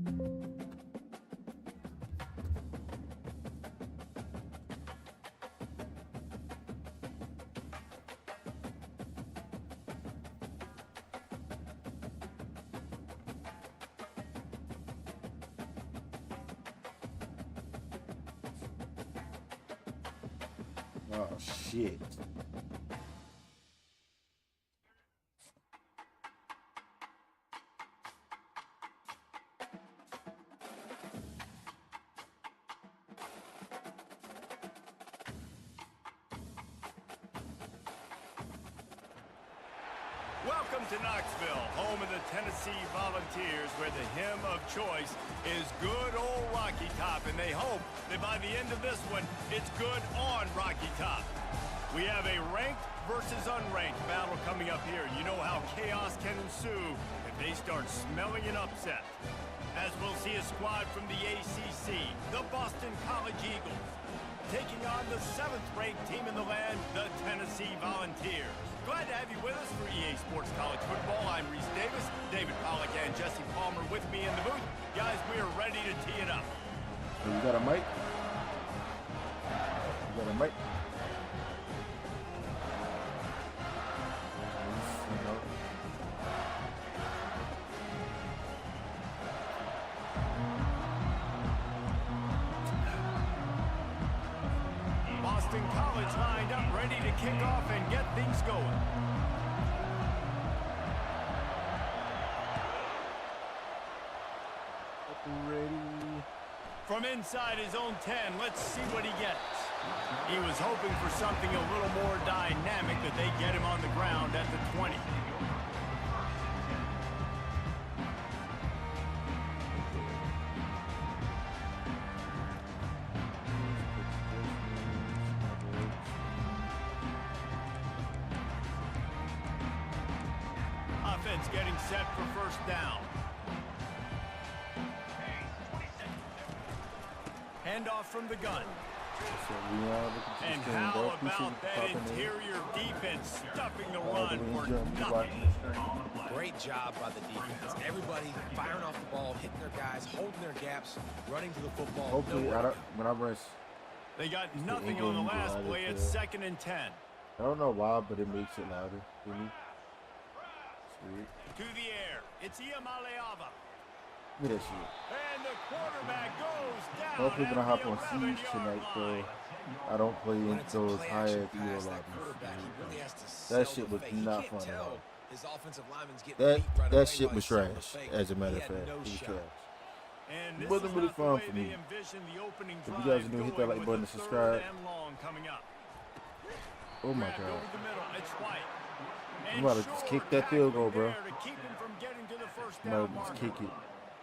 Oh, shit. Welcome to Knoxville, home of the Tennessee Volunteers, where the hymn of choice is good old Rocky Top, and they hope that by the end of this one, it's good on Rocky Top. We have a ranked versus unranked battle coming up here. You know how chaos can ensue if they start smelling an upset. As we'll see a squad from the ACC, the Boston College Eagles, taking on the 7th-ranked team in the land, the Tennessee Volunteers. Glad to have you with us for EA Sports College Football. I'm Reese Davis, David Pollack, and Jesse Palmer with me in the booth. Guys, we are ready to tee it up. You got a mic? You got a mic? Boston College lined up, ready to kick off and get things going. Ready. From inside his own 10, let's see what he gets. He was hoping for something a little more dynamic, that they get him on the ground at the 20. Offense getting set for first down. Handoff from the gun. And how about that interior defense stuffing the run for nothing? Great job by the defense. Everybody firing off the ball, hitting their guys, holding their gaps, running to the football. Hopefully, when I run, they got nothing on the last play. It's 2nd and 10. I don't know why, but it makes it louder for me. Sweet. To the air. It's Iamaleava. Look at that shit. And the quarterback goes down. Hopefully when I hop on Siege tonight, though, I don't play in those higher EO lobbies. That shit was not fun at all. That shit was trash, as a matter of fact. It was trash. It wasn't really fun for me. If you guys are new, hit that like button and subscribe. Oh my god. I'm about to just kick that field goal, bro. I'm about to just kick it.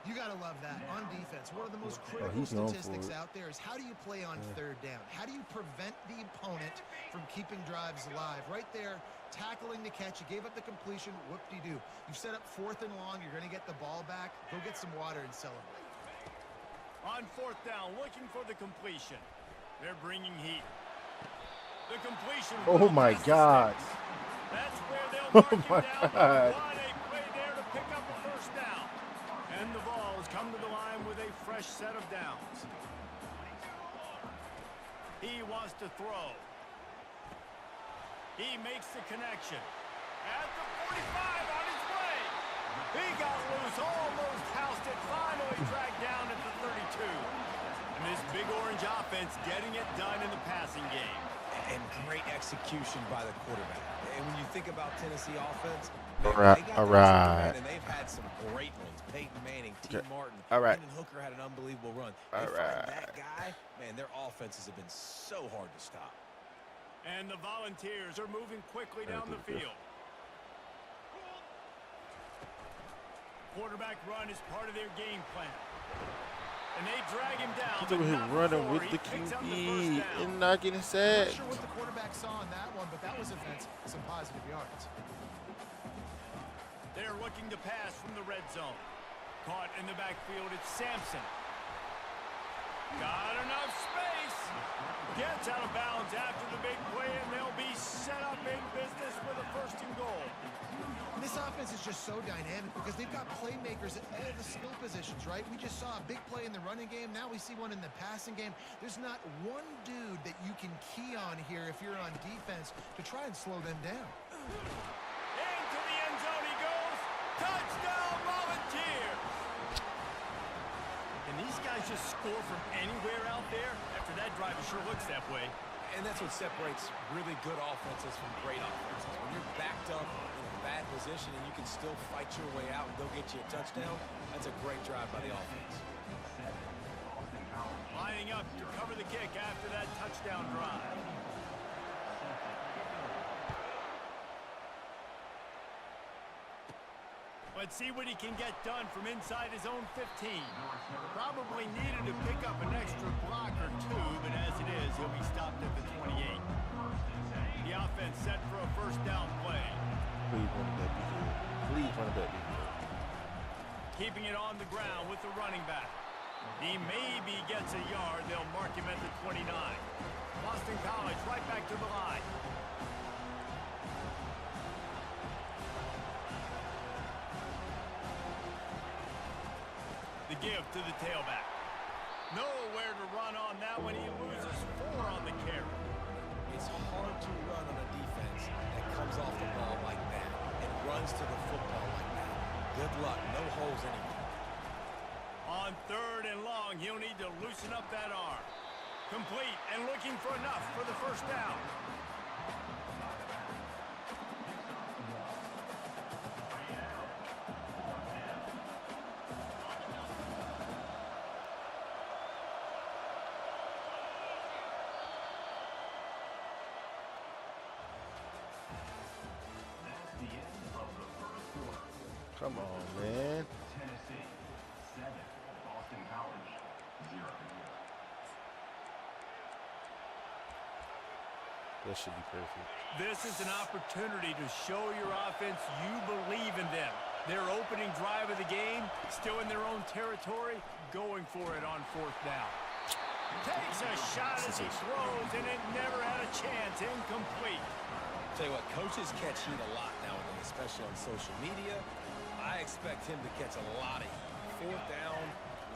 You got to love that. On defense, one of the most critical statistics out there is how do you play on 3rd down? How do you prevent the opponent from keeping drives alive? Right there, tackling the catch. You gave up the completion. Whoop-de-doo. You've set up 4th and long. You're going to get the ball back. Go get some water and celebrate. On 4th down, looking for the completion. They're bringing heat. The completion. Oh, my God. That's where they'll mark it down. A play there to pick up a first down. And the Vols come to the line with a fresh set of downs. He wants to throw. He makes the connection. At the 45 on his way. He got loose, almost housed it, finally dragged down at the 32. And this big orange offense getting it done in the passing game. And great execution by the quarterback. And when you think about Tennessee offense, all right. And they've had some great ones. Peyton Manning, T. Martin, all right. Hendon Hooker had an unbelievable run. That guy, man, their offenses have been so hard to stop. And the Volunteers are moving quickly down the field. Quarterback run is part of their game plan. And they drag him down. He's over here running with the QB and not getting sacked. I'm not sure what the quarterback saw on that one, but that was some positive yards. They're looking to pass from the red zone. Caught in the backfield, it's Sampson. Got enough space. Gets out of bounds after the big play, and they'll be set up in business with a 1st and goal. This offense is just so dynamic because they've got playmakers at all the skill positions, right? We just saw a big play in the running game. Now we see one in the passing game. There's not one dude that you can key on here if you're on defense to try and slow them down. Into the end zone he goes. Touchdown, Volunteer. Can these guys just score from anywhere out there? After that drive, it sure looks that way. And that's what separates really good offenses from great offenses. When you're backed up in a bad position and you can still fight your way out and go get you a touchdown, that's a great drive by the offense. Lining up to cover the kick after that touchdown drive. Let's see what he can get done from inside his own 15. Probably needed to pick up an extra block or two, but as it is, he'll be stopped at the 28. The offense set for a 1st down play. Please run it back be good. Please run it back be good. Keeping it on the ground with the running back. He maybe gets a yard. They'll mark him at the 29. Boston College right back to the line. The give to the tailback. Nowhere to run on that one. He loses 4 on the carry. It's hard to run on a defense that comes off the ball like that and runs to the football like that. Good luck. No holes anywhere. On 3rd and long, he'll need to loosen up that arm. Complete and looking for enough for the 1st down. Come on, man. Tennessee 7, Boston College 0. That should be perfect. This is an opportunity to show your offense you believe in them. Their opening drive of the game, still in their own territory, going for it on 4th down. Takes a shot as he throws, and it never had a chance. Incomplete. Tell you what, coaches catch heat a lot nowadays, especially on social media. I expect him to catch a lot of heat. 4th down,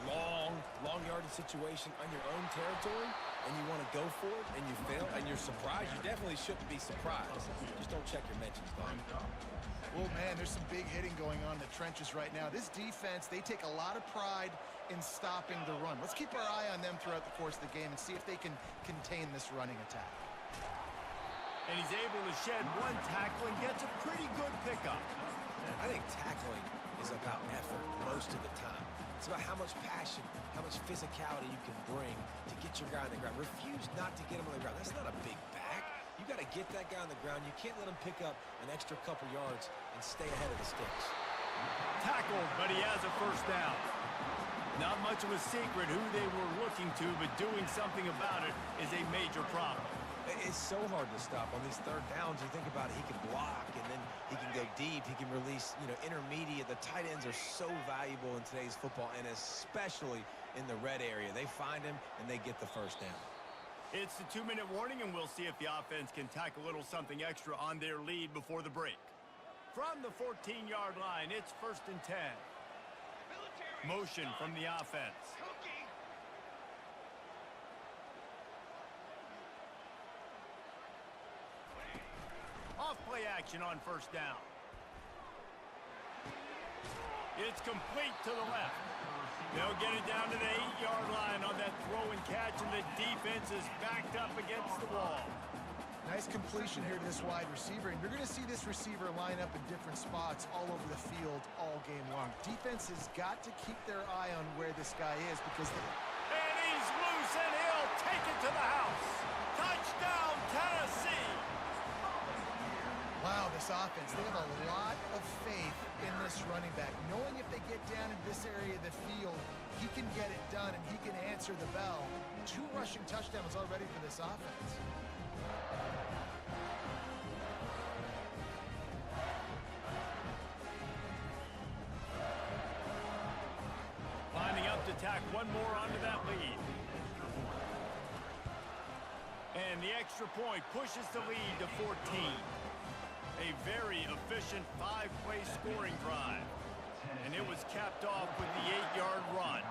long yardage situation on your own territory, and you want to go for it, and you fail, and you're surprised. You definitely shouldn't be surprised. Just don't check your mentions, Don. Oh, man, there's some big hitting going on in the trenches right now. This defense, they take a lot of pride in stopping the run. Let's keep our eye on them throughout the course of the game and see if they can contain this running attack. And he's able to shed 1 tackle and gets a pretty good pickup. I think tackling is about effort most of the time. It's about how much passion, how much physicality you can bring to get your guy on the ground. Refuse not to get him on the ground. That's not a big back. You got to get that guy on the ground. You can't let him pick up an extra couple yards and stay ahead of the sticks. Tackled, but he has a 1st down. Not much of a secret who they were looking to, but doing something about it is a major problem. It's so hard to stop on these 3rd downs. You think about it, he can block, and then he can go deep. He can release, intermediate. The tight ends are so valuable in today's football, and especially in the red area. They find him, and they get the 1st down. It's the 2-minute warning, and we'll see if the offense can tack a little something extra on their lead before the break. From the 14-yard line, it's 1st and 10. Motion from the offense. Off-play action on 1st down. It's complete to the left. They'll get it down to the 8-yard line on that throw and catch, and the defense is backed up against the wall. Nice completion here to this wide receiver, and you're going to see this receiver line up in different spots all over the field all game long. Defense has got to keep their eye on where this guy is because... And he's loose, and he'll take it to the house. Touchdown, Tennessee! Wow, this offense, they have a lot of faith in this running back. Knowing if they get down in this area of the field, he can get it done and he can answer the bell. 2 rushing touchdowns already for this offense. Lining up to tack one more onto that lead. And the extra point pushes the lead to 14. A very efficient 5-play scoring drive. And it was capped off with the 8-yard run.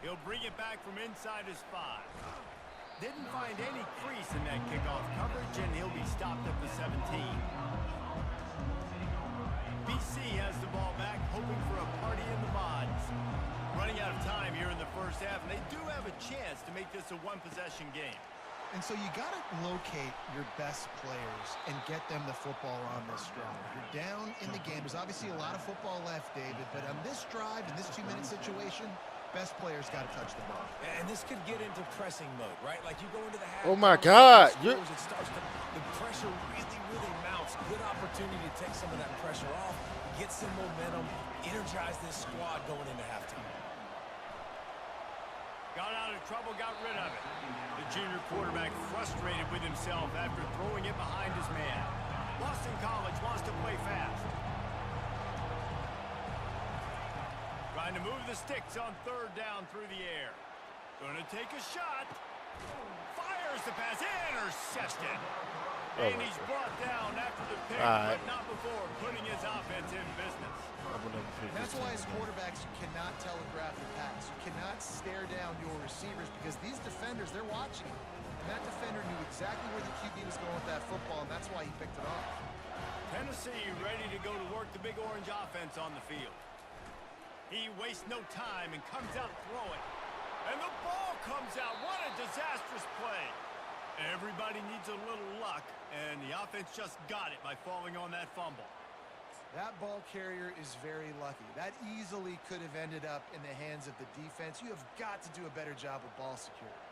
He'll bring it back from inside his 5. Didn't find any crease in that kickoff coverage, and he'll be stopped at the 17. BC has the ball back, hoping for a party in the mods. Running out of time here in the first half, and they do have a chance to make this a one-possession game. And so you got to locate your best players and get them the football on this drive. You're down in the game. There's obviously a lot of football left, David, but on this drive, in this 2-minute situation, best players got to touch the ball. And this could get into pressing mode, right? Like you go into the half. Oh my God! The pressure really mounts. Good opportunity to take some of that pressure off, get some momentum, energize this squad going into halftime. Got out of trouble, got rid of it. The junior quarterback frustrated with himself after throwing it behind his man. Boston College wants to play fast. Trying to move the sticks on 3rd down through the air. Gonna take a shot. Fires the pass. Intercepted. And he's brought down after the pick, but not before putting his offense in business. That's why as quarterbacks, you cannot telegraph the pass. You cannot stare down your receivers because these defenders, they're watching you. And that defender knew exactly where the QB was going with that football, and that's why he picked it off. Tennessee ready to go to work the Big Orange offense on the field. He wastes no time and comes out throwing. And the ball comes out. What a disastrous play. Everybody needs a little luck, and the offense just got it by falling on that fumble. That ball carrier is very lucky. That easily could have ended up in the hands of the defense. You have got to do a better job with ball security.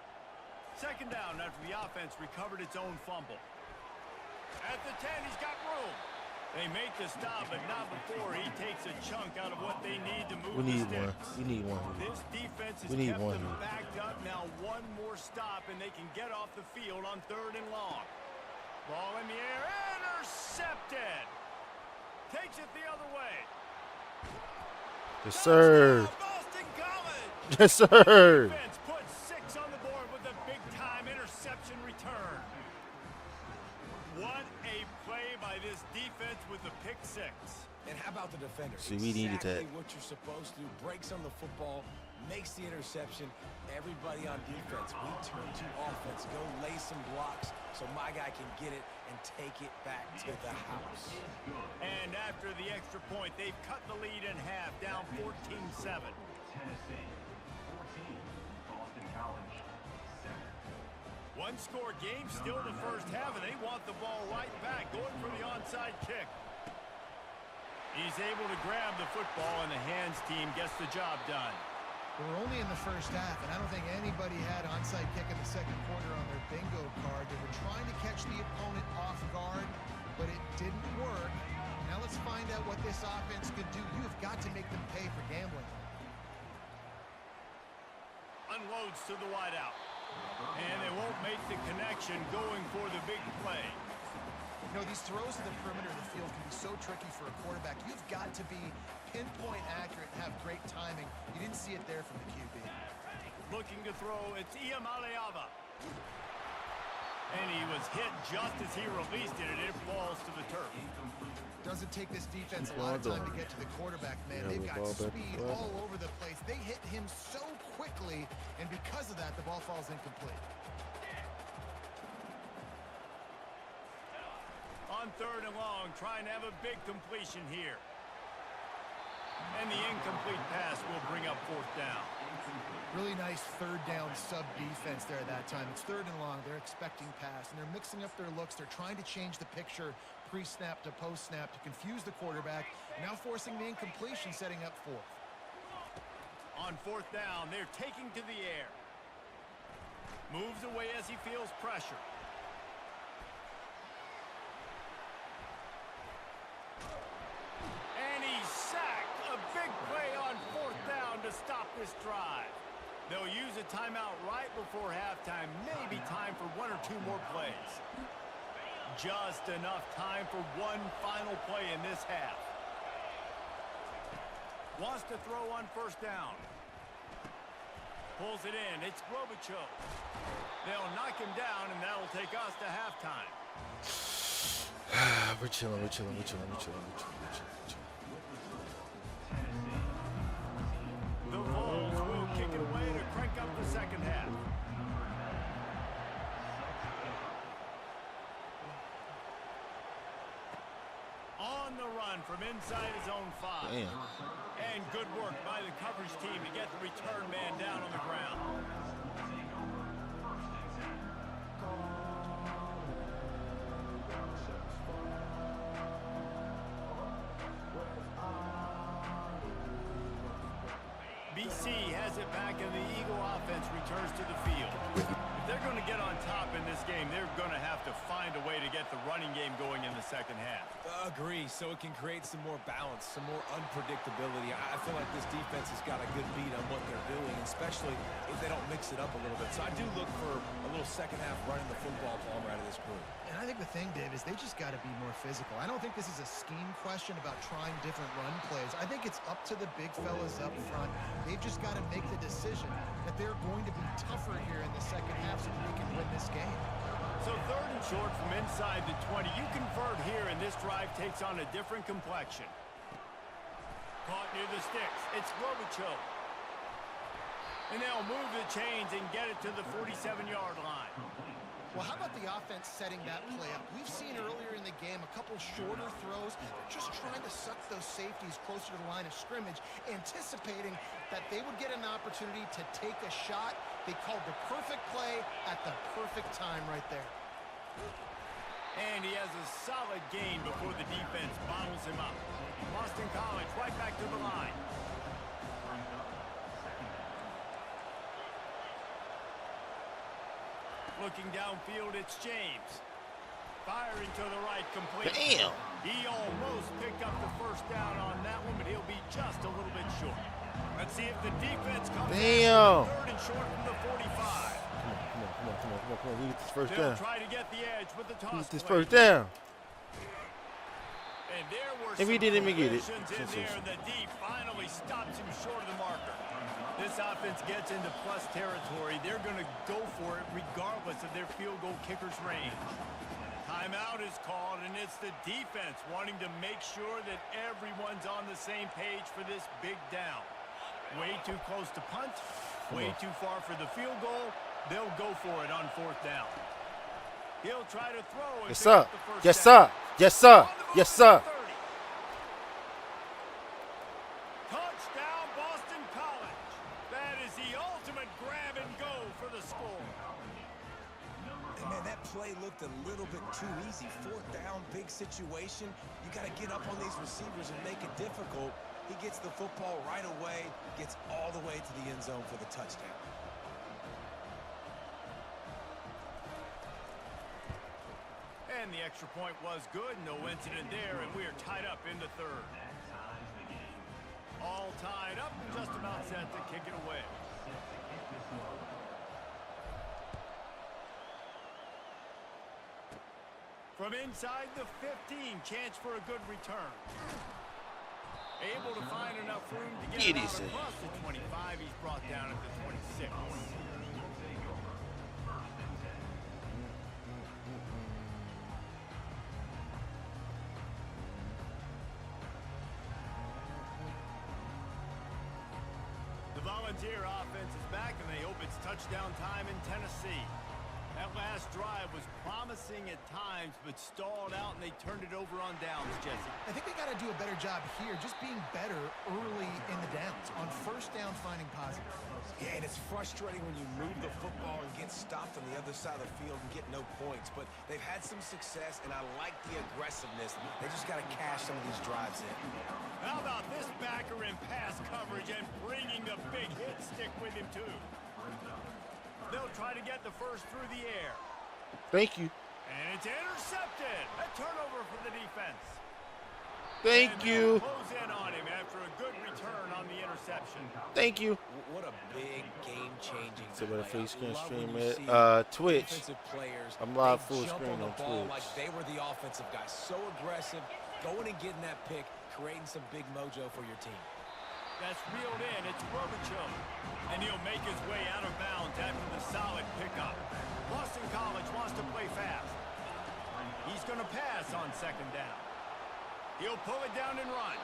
2nd down after the offense recovered its own fumble. At the 10, he's got room. They make the stop, but not before he takes a chunk out of what they need to move the sticks. We need one. This defense has kept them backed up. Now one more stop, and they can get off the field on 3rd and long. Ball in the air. Intercepted. Takes it the other way. Yes, sir. Boston College. Yes, sir. Defense puts 6 on the board with a big-time interception return. What a play by this defense with the pick 6. And how about the defender? See, we needed that. Exactly what you're supposed to do. Breaks on the football, makes the interception. Everybody on defense, we turn to offense. Go lay some blocks so my guy can get it and take it back to the house. And after the extra point, they've cut the lead in half, down 14-7. Tennessee, 14. Boston College, 7. One-score game, still the first half, and they want the ball right back, going for the onside kick. He's able to grab the football, and the hands team gets the job done. We're only in the first half, and I don't think anybody had onside kick in the 2nd quarter on their bingo card. They were trying to catch the opponent off guard, but it didn't work. Now let's find out what this offense could do. You have got to make them pay for gambling. Unloads to the wideout. And they won't make the connection going for the big play. You know, these throws to the perimeter of the field can be so tricky for a quarterback. You've got to be pinpoint accurate and have great timing. You didn't see it there from the QB. Looking to throw, it's Iamaleava. And he was hit just as he released it, and it falls to the turf. Doesn't take this defense a lot of time to get to the quarterback, man. They've got speed all over the place. They hit him so quickly, and because of that, the ball falls incomplete. On 3rd and long, trying to have a big completion here. And the incomplete pass will bring up 4th down. Really nice 3rd down sub defense there that time. It's 3rd and long. They're expecting pass, and they're mixing up their looks. They're trying to change the picture pre-snap to post-snap to confuse the quarterback, and now forcing the incompletion, setting up 4th. On 4th down, they're taking to the air. Moves away as he feels pressure. And he's sacked. A big play on 4th down to stop this drive. They'll use a timeout right before halftime. Maybe time for 1 or 2 more plays. Just enough time for one final play in this half. Wants to throw on 1st down. Pulls it in. It's Robichaux. They'll knock him down, and that'll take us to halftime. We're chilling. The Vols will kick it away to crank up the second half. On the run from inside his own 5. Damn. And good work by the coverage team to get the return man down on the ground. BC has it back, and the Eagle offense returns to the field. If they're going to get on top in this game, they're going to have to find a way to get the running game going in the second half. Agree, so it can create some more balance, some more unpredictability. I feel like this defense has got a good beat on what they're doing, especially if they don't mix it up a little bit. So I do look for a little second half running the football Palmer out of this group. And I think the thing, Dave, is they just got to be more physical. I don't think this is a scheme question about trying different run plays. I think it's up to the big fellas up front. They've just got to make the decision that they're going to be tougher here in the second half so that they can win this game. So 3rd and short from inside the 20. You convert here, and this drive takes on a different complexion. Caught near the sticks. It's Robichaux. And they'll move the chains and get it to the 47-yard line. Well, how about the offense setting that play up? We've seen earlier in the game a couple shorter throws. They're just trying to suck those safeties closer to the line of scrimmage, anticipating that they would get an opportunity to take a shot. They called the perfect play at the perfect time right there. And he has a solid gain before the defense bottles him up. Boston College right back to the line. Looking downfield, it's James. Firing to the right, complete. Damn. He almost picked up the first down on that one, but he'll be just a little bit short. Let's see if the defense comes Damn. out 3rd and short from the 45. Come on. We get this first They'll down. try to get the edge with the toss. We get this play. first down. And there were If he some didn't even get it. collisions in there, and the D finally stops him short of the marker. This offense gets into plus territory. They're going to go for it regardless of their field goal kicker's range. Timeout is called, and it's the defense wanting to make sure that everyone's on the same page for this big down. Way too close to punt, way too far for the field goal. They'll go for it on 4th down. He'll try to throw. Yes, sir. Yes, sir. Touchdown, Boston College. That is the ultimate grab and go for the score. And man, that play looked a little bit too easy. 4th down, big situation. You got to get up on these receivers and make it difficult. He gets the football right away, gets all the way to the end zone for the touchdown. And the extra point was good. No incident there, and we are tied up in the 3rd. All tied up and just about set to kick it away. From inside the 15, chance for a good return. Able to find enough room to get it out across the 25. He's brought down at the 26. The Volunteer offense is back, and they hope it's touchdown time in Tennessee. That last drive was promising at times, but stalled out, and they turned it over on downs, Jesse. I think they got to do a better job here, just being better early in the downs. On 1st down, finding positive. Yeah, and it's frustrating when you move the football and get stopped on the other side of the field and get no points. But they've had some success, and I like the aggressiveness. They just got to cash some of these drives in. How about this backer in pass coverage and bringing the big hit stick with him, too? They'll try to get the first through the air. Thank you. And it's intercepted. A turnover for the defense. Thank and you. Close in on him after a good return on the interception. Thank you. What a big game-changing So where the play. face can I love stream when you it. see Twitch. defensive players, I'm live they full jump screen on the on ball Twitch. like they were the offensive guys. So aggressive, going and getting that pick, creating some big mojo for your team. That's reeled in. It's Robichaux. And he'll make his way out of bounds after the solid pickup. Boston College wants to play fast. He's going to pass on second down. He'll pull it down and run.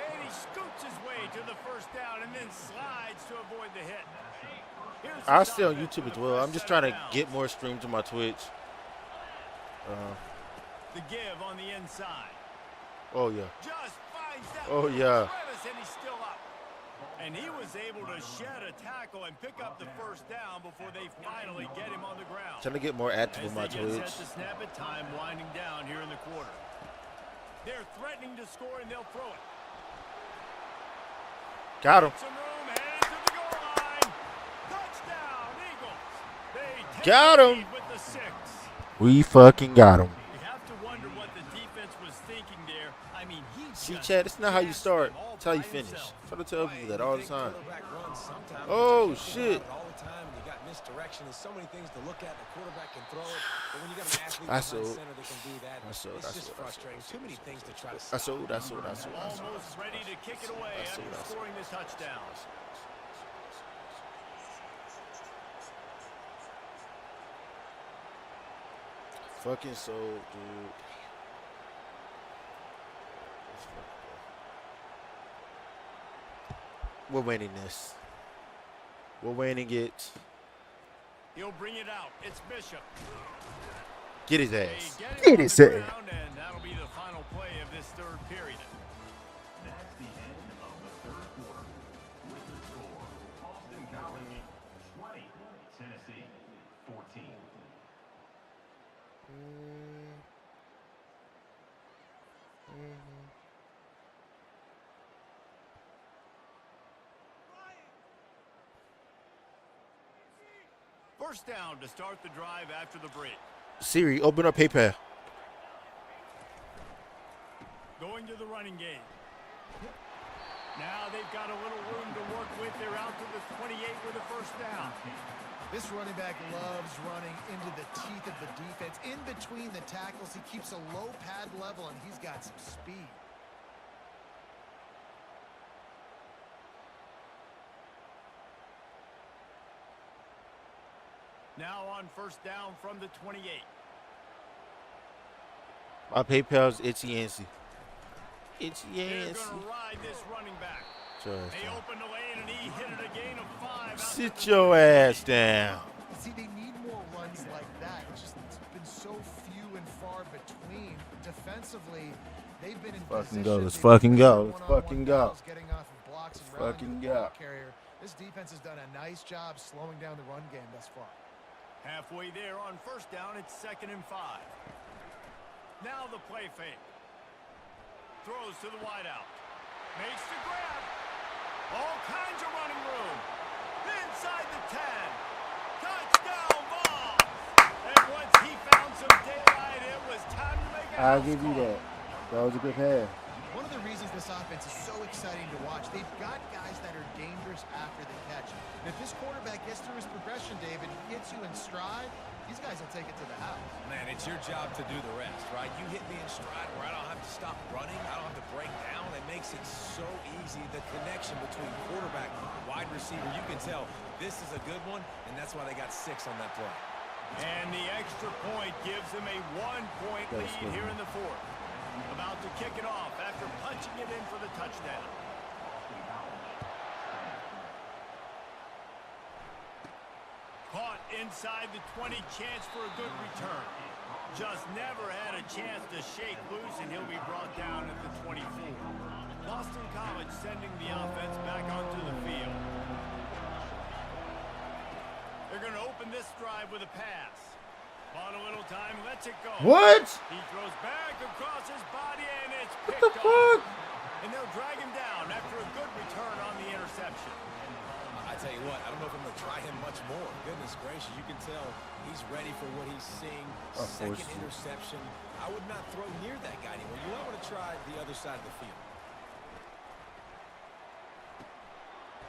And he scoots his way to the first down and then slides to avoid the hit. I stay on YouTube as well. I'm just trying to get more streams on my Twitch. The give on the inside. Oh, yeah. Just finds that Oh, yeah. and he's still up. And he was able to shed a tackle and pick up the first down before they finally get him on the ground. Trying to get more active on my As they Twitch. get set to snap it, time winding down here in the quarter. They're threatening to score, and they'll throw it. Got him. Some room, headed to the goal line. Touchdown, Eagles. They take Got the him. lead with the 6. We fucking got him. You have to wonder what the defense was thinking there. I mean, he See, just Chad, it's not how you gassed start. them all It's how you by finish. himself. I try to tell people that all the time. Quarterback runs sometimes. Oh, You can't shit. take it all the time, and you got misdirection. There's so many things to look at. The quarterback can throw it, but when you got an athlete I behind sold. center that can do that, I sold, it's I just sold, I frustrating. sold, Too many things to try to I stop. sold. Almost ready to kick it away after scoring the touchdown. Fucking sold, dude. We're winning this. We're winning it. He'll bring it out. It's Bishop. Get his They ass. get him on the ground, and that'll be the final play of this third period. That's the end of the third quarter. With the score, Boston College 20, Tennessee 14. First down to start the drive after the break. Siri, open up PayPal. Going to the running game. Now they've got a little room to work with. They're out to the 28 with a first down. This running back loves running into the teeth of the defense. In between the tackles, he keeps a low pad level, and he's got some speed. Now on first down from the 28. My PayPal's itchy Yancy. Itchy They're Yancy. going to ride this running back. They opened the lane, and he hit it a gain of 5. Sit your ass down. See, they need more runs like that. It's been so few and far between. Defensively, they've been in Fucking position. go. Let's They've fucking been go. Let's one-on-one fucking go. battles, getting off of blocks and Let's rallying fucking the ball go. carrier. This defense has done a nice job slowing down the run game thus far. Halfway there on first down, it's 2nd and 5. Now the play fake. Throws to the wideout. Makes the grab. All kinds of running room. Inside the 10. Touchdown ball. And once he found some daylight, it was time to make a I'll house give you call. that. That was a good pass. One of the reasons this offense is so exciting to watch, they've got guys that are dangerous after the catch. And if this quarterback gets through his progression, David, gets you in stride, these guys will take it to the house. Man, it's your job to do the rest, right? You hit me in stride where I don't have to stop running. I don't have to break down. It makes it so easy. The connection between quarterback and wide receiver, you can tell this is a good one, and that's why they got 6 on that play. And the extra point gives them a 1-point That's lead good. here in the 4th. About to kick it off after punching it in for the touchdown. Caught inside the 20, chance for a good return. Just never had a chance to shake loose, and he'll be brought down at the 24. Boston College sending the offense back onto the field. They're going to open this drive with a pass. On a little time, lets it go. What? He throws back across his body, and it's What picked the fuck? off. And they'll drag him down after a good return on the interception. I tell you what, I don't know if I'm going to try him much more. Goodness gracious, you can tell he's ready for what he's seeing. Second interception. I would not throw near that guy anymore. You might want to try the other side of the field.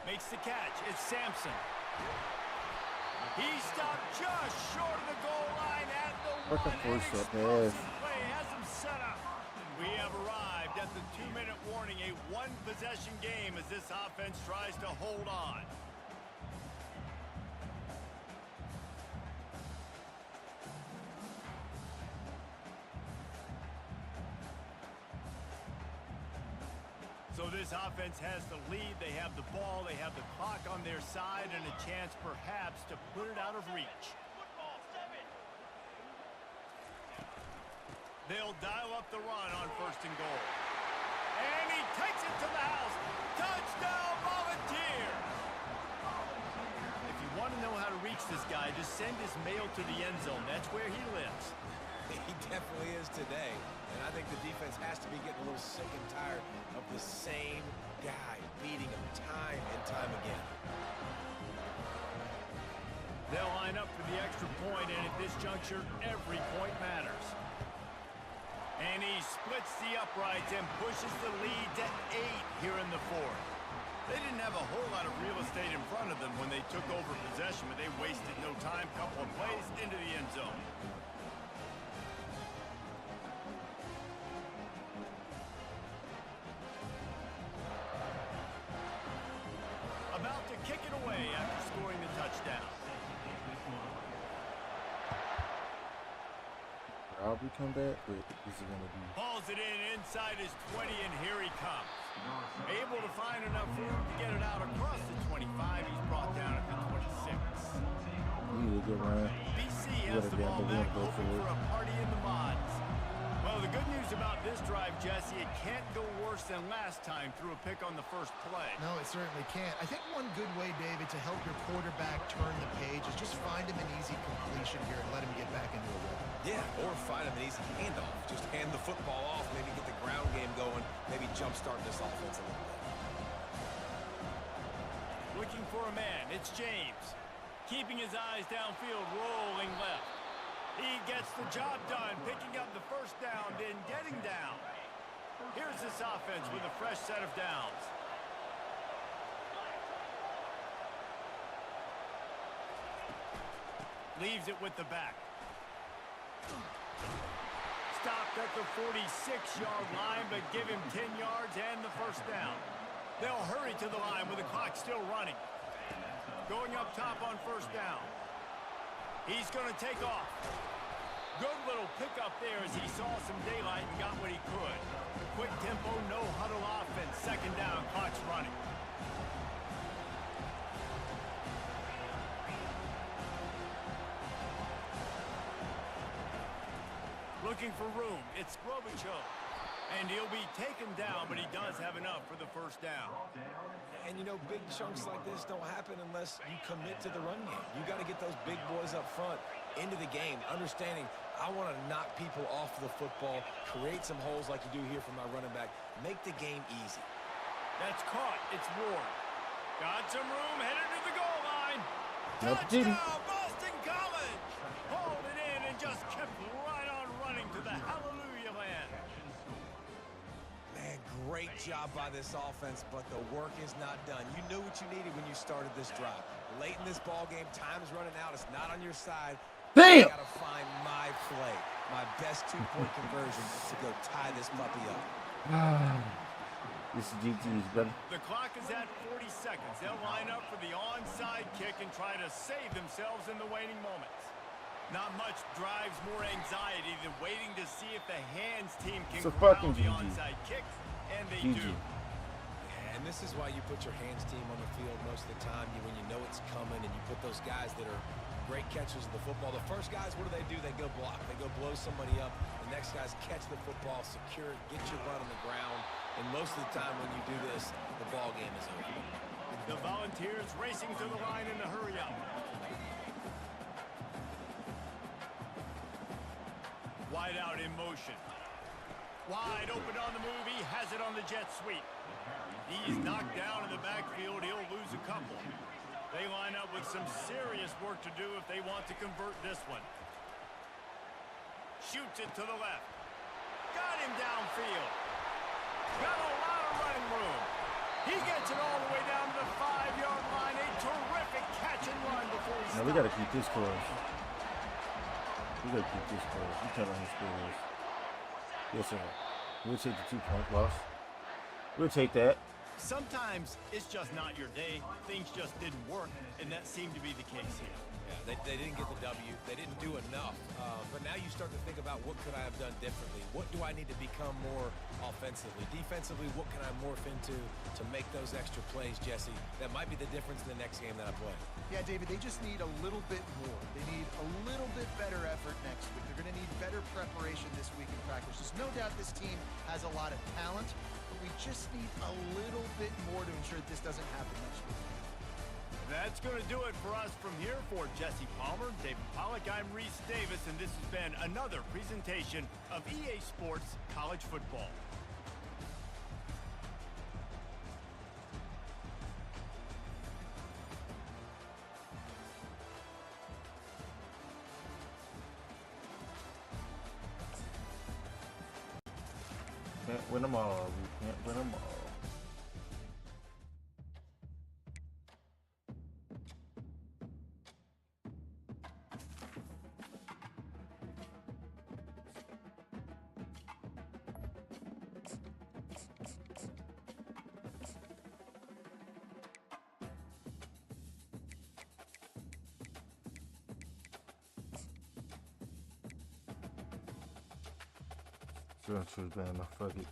Makes the catch. It's Sampson. He stopped just short of the goal line at the What the 1. force up, Explosive yes. play has him set up. We have arrived at the 2 2-minute warning, a one-possession game as this offense tries to hold on. So this offense has the lead. They have the ball. They have the clock on their side and a chance perhaps to put it out of reach. They'll dial up the run on 1st and goal. And he takes it to the house. Touchdown, Volunteers! If you want to know how to reach this guy, just send his mail to the end zone. That's where he lives. He definitely is today. And I think the defense has to be getting a little sick and tired of the same guy beating him time and time again. They'll line up for the extra point, and at this juncture, every point matters. And he splits the uprights and pushes the lead to 8 here in the 4th. They didn't have a whole lot of real estate in front of them when they took over possession, but they wasted no time. Couple of plays into the end zone. About to kick it away after scoring the touchdown. Probably come back, but this is going to be... Hauls it in inside his 20, and here he comes. Able to find enough room to get it out across the 25. He's brought down at the 26. He need a good run. BC has the ball back, hoping for a party in the mods. Well, the good news about this drive, Jesse, it can't go worse than last time through a pick on the first play. No, it certainly can't. I think one good way, David, to help your quarterback turn the page is just find him an easy completion here and let him get back into a rhythm. Yeah, or find him an easy handoff. Just hand the football off, maybe get the ground game going, maybe jumpstart this offense a little bit. Looking for a man, it's James. Keeping his eyes downfield, rolling left. He gets the job done, picking up the first down, then getting down. Here's this offense with a fresh set of downs. Leaves it with the back. Stopped at the 46-yard line, but give him 10 yards and the first down. They'll hurry to the line with the clock still running. Going up top on first down. He's going to take off. Good little pickup there as he saw some daylight and got what he could. Quick tempo, no huddle offense. 2nd down, clock's running. Looking for room. It's Robichaux. And he'll be taken down, but he does have enough for the first down. And, you know, big chunks like this don't happen unless you commit to the run game. You got to get those big boys up front into the game, understanding I want to knock people off the football, create some holes like you do here for my running back, make the game easy. That's caught. It's Ward. Got some room, headed to the goal line. Nope, Touchdown, Boston College! Hauled it in and just kept right on running to the hallelujah land. Man, great job by this offense, but the work is not done. You knew what you needed when you started this drive. Late in this ball game, time's running out. It's not on your side. Damn! I got to find my play, my best 2-point conversion to go tie this puppy up. This is GT's, brother. The clock is at 40 seconds. They'll line up for the onside kick and try to save themselves in the waning moments. Not much drives more anxiety than waiting to see if the hands team can corral the onside kick, and they do. And this is why you put your hands team on the field most of the time when you know it's coming, and you put those guys that are great catchers of the football. The first guys, what do? They go block. They go blow somebody up. The next guys catch the football, secure it, get your butt on the ground. And most of the time when you do this, the ball game is over. The Volunteers racing to the line in a hurry up. Wide out in motion. Wide open on the move. He has it on the jet sweep. He's knocked down in the backfield. He'll lose a couple. They line up with some serious work to do if they want to convert this one. Shoots it to the left. Got him downfield. Got a lot of running room. He gets it all the way down to the 5-yard line. A terrific catch and run before he stops. Now we got to keep this close. We got to keep this close. We tell him his score is. Yes, sir. We'll take the 2-point loss. We'll take that. Sometimes it's just not your day. Things just didn't work, and that seemed to be the case here. Yeah, they didn't get the W. They didn't do enough. But now you start to think about what could I have done differently? What do I need to become more offensively? Defensively, what can I morph into to make those extra plays, Jesse? That might be the difference in the next game that I play. Yeah, David, they just need a little bit more. They need a little bit better effort next week. They're going to need better preparation this week in practice. There's no doubt this team has a lot of talent, but we just need a little bit more to ensure that this doesn't happen next week. That's going to do it for us from here. For Jesse Palmer, David Pollack, I'm Reese Davis, and this has been another presentation of EA Sports College Football. Can't win them all. We can't win them all. Sure, bad enough. Fuck it.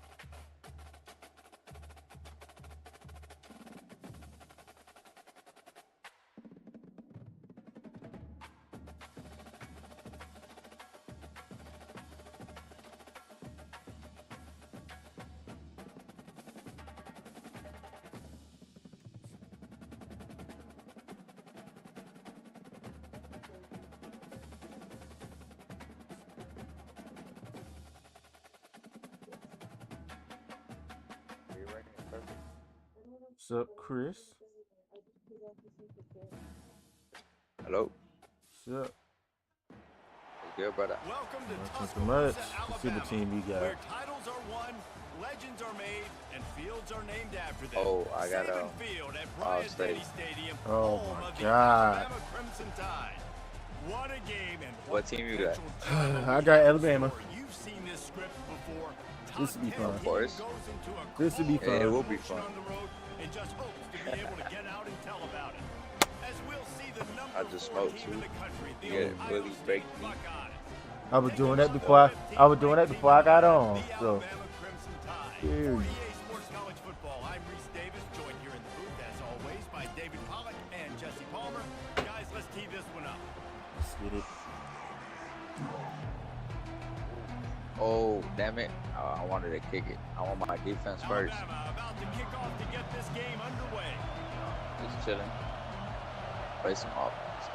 What's up, Chris? Hello. What's up? What's good, brother? Welcome to Not so much. Tuscaloosa, Let's see the Alabama, team we got. where titles are won, legends are made, and fields are named after them. Oh, I got Saban Field at Bryant State. Denny Stadium, Oh home my of the God. Alabama Crimson Tide. What a game and What team you got? I got Alabama. You've seen this script before. This will be fun. Of course. This will be fun. Yeah, it will be fun. On the road and just hopes to be able to get out and tell about it. As we'll see the number I just 4 smoked team in too. the country, the You get Ohio really State baked meat. Buckeyes. I was doing that before I got on. So, For EA Sports College Football, I'm Reese Davis, joined here in the booth, as always, by David Pollack and Jesse Palmer. Guys, let's tee this one up. let's get it. Oh, damn it. I wanted to kick it. I want my defense first. Alabama about to kick off to get this game underway. Just chilling. Play some offense.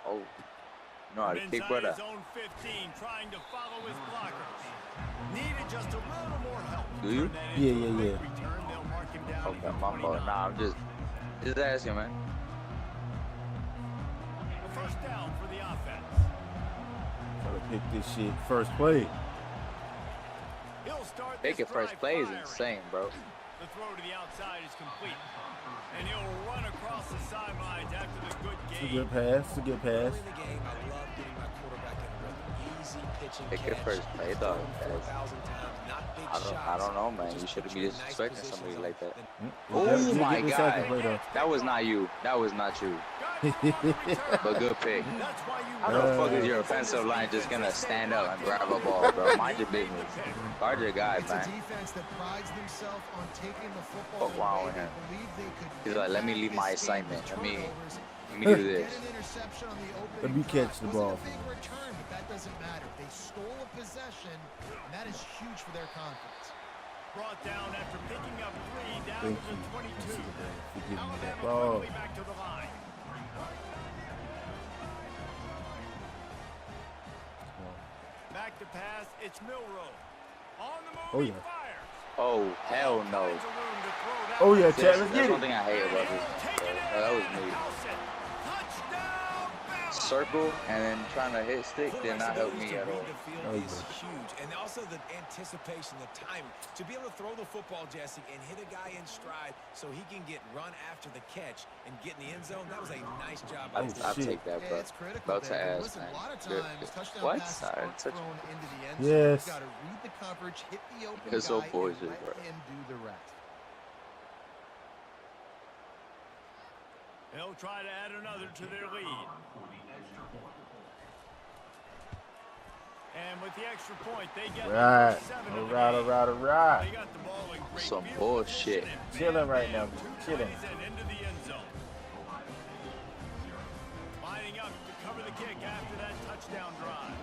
Oh. You know how to kick, Inside brother. his own 15, trying to follow his blockers. Needed just a little more help. Do you? Turn that Yeah, into a yeah, quick yeah. Return. They'll mark him down Okay, at my fault. 29. Nah, I'm just asking, man. A first down for the offense. Try to pick this shit first play. He'll start Taking this first drive play is firing. insane, bro. The throw to the outside is complete. And he'll run across the sidelines after the good It's a game. good pass. It's a good pass. Early in the game, I love getting my quarterback in a rhythm. Easy pitch and Take catch. your first play, dog. Throw 4,000 times, not big I don't know, man. shots, You just shouldn't put be you in nice disrespecting somebody positions like that. on- Oh Did my get the second God. play, though. That was not you. That was not you. But good pick. That's why you How the fuck is your offensive line just gonna stand up and grab a ball, bro? Mind your business. Guard your guy, It's a man. defense that prides themselves on taking the football Fuck wrong away. with him. They believe they could He's like, let me impact leave my this game assignment. with Let me turnovers. do Get this. an interception on the opening Let me catch the drive. ball. Wasn't a big return, but that doesn't matter. They stole a possession, and that is huge for their confidence. brought down after picking up 3 down Thank to you. 22. For giving me that Alabama ball. quickly back to the line. Back to pass, it's Milrow. On the move, Oh, he yeah. fires. Oh, hell no. Finds a room to throw that Oh, one. yeah, That's, Chad, let's that's get one it. thing I hate about this. He'll take it in. That was me. Touchdown, circle and then trying to hit stick did not help me at all. Is huge, and also the anticipation, the timing to be able to throw the football, Jesse, and hit a guy in stride so he can get run after the catch and get in the end zone. That was a nice job. I'll take that, bro. It's critical. About to ask, Listen, man. a lot of Good, times, good. touchdown What? passes Sorry, aren't touch. thrown into the end zone. Yes. You've got to read the coverage, hit the open It's so guy, bullshit, and let bro. him do the rest. They'll try to add another to their lead. And with the extra point, they get Right. 7 All of the right, game. all right, all right. They got the ball in great Some field bullshit. position and Chilling right bam, now, bam, chilling. 2 plays and into the end zone. Lining up to cover the kick after that touchdown drive.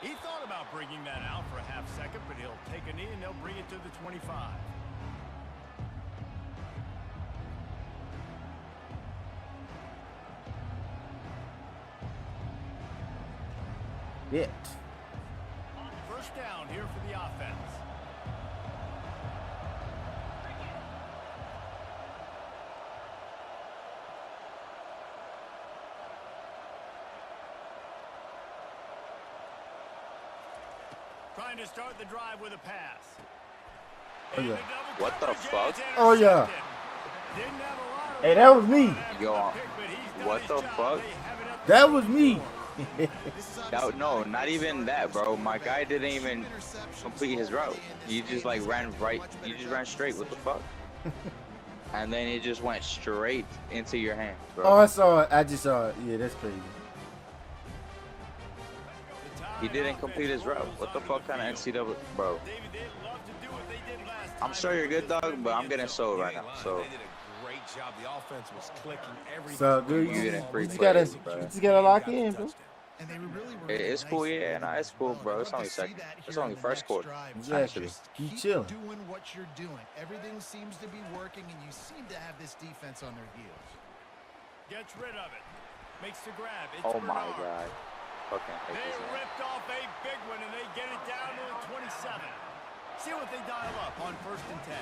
He thought about bringing that out for a half second, but he'll take a knee and they'll bring it to the 25. Hit. First down here for the offense. Trying to start the drive with a pass. Oh, yeah. What the fuck? Oh, yeah. Hey, that was me. Yo, what the fuck? That was me. No, not even that, bro. My guy didn't even complete his route. He just like ran right. He just ran straight. What the fuck? And then it just went straight into your hands, bro. Oh, I saw it. I just saw it. Yeah, that's crazy. He didn't complete his route. What the fuck kind of NCAA, bro? I'm sure you're good, dog, but I'm getting sold right now. So They did a great job. The offense was clicking every So, dude, You you didn't free just play, gotta, bro. you just gotta lock in, bro. And they really were It's cool, yeah, nah, it's cool, bro. It's only second. It's only first quarter. Exactly. Actually. Keep Keep chilling. doing what you're doing. Everything seems to be working, and you seem to have this defense on their heels. Gets rid of it. Makes the grab. It's Oh my Bernard. god. Fucking hate They this man. ripped off a big one, and they get it down to the 27. See what they dial up on 1st and 10.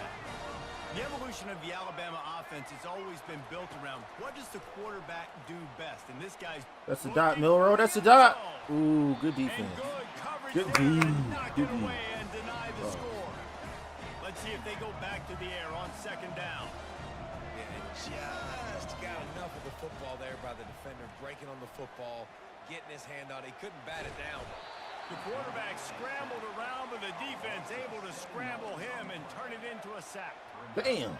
The evolution of the Alabama offense has always been built around what does the quarterback do best, and this guy's That's a dot, Milrow. That's a dot. Ooh, good and defense. good coverage Good there D. to knock Good it D. away and deny the score. Let's see if they go back to the air on 2nd down. And just got enough of the football there by the defender, breaking on the football, getting his hand on it. He couldn't bat it down. The quarterback scrambled around, but the defense able to scramble him and turn it into a sack. Damn.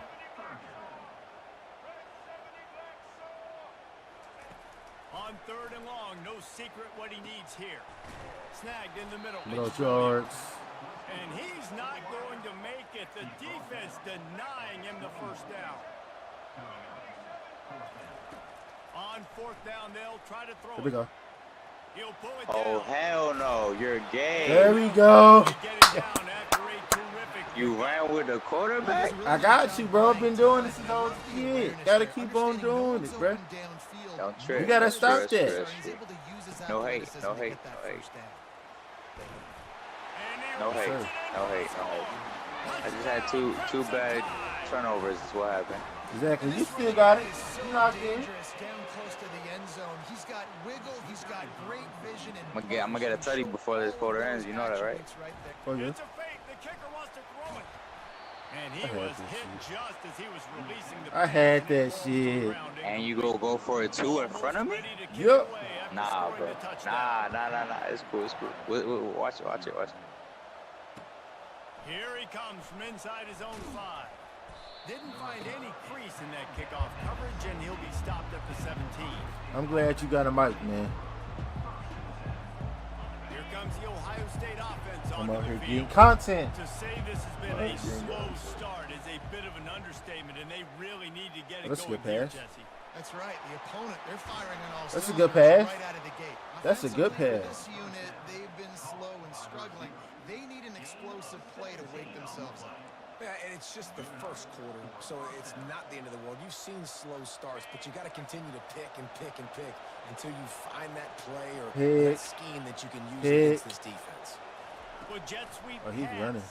On 3rd and long, no secret what he needs here. Snagged in the middle. No It's yards. and he's not going to make it. The defense denying him the 1st down. On 4th down, they'll try to throw Here we it. go. He'll pull it Oh down. hell no, you're gay. There we go. They get it down after a terrific You ran with the quarterback? I got you, bro. I've been doing this since I was a kid. Gotta keep on doing it, bro. Don't trip. You gotta That's stop true, that. that's true. No hate, no hate, no hate. No hate, no hate, no hate. I just had two bad turnovers is what happened. Exactly. You still got it. You knocked in. Down close to the end zone. He's got wiggle. He's got great vision. And I'm gonna get a tutty before this quarter ends. You know that, right? Oh, yeah. It's a fake. The kicker wants to throw it. And he I had was that hit shit. just as he was releasing the I had that shit. And you go for a 2 in front of me? Yup. Nah, bro. Nah. It's cool, it's cool. Watch it. Here he comes from inside his own 5. Didn't find any crease in that kickoff coverage, and he'll be stopped at the 17. I'm glad you got a mic, man. Here comes the Ohio State offense I'm onto out the here field. getting content. To say this has been Right, a there you slow go. start is a bit of an understatement, and they really need to get it That's a going good here, pass. Jesse. That's right. The opponent, they're firing on all That's a cylinders good pass. right out of the gate. That's a good Offensively, pass. This unit, they've been slow and struggling. They need an explosive play to wake themselves up. Yeah, and it's just the first quarter, so it's not the end of the world. You've seen slow starts, but you got to continue to pick until you find that play or Pick. that scheme that you can use Pick. against this defense. Well, jet sweep Oh, he's pass. running.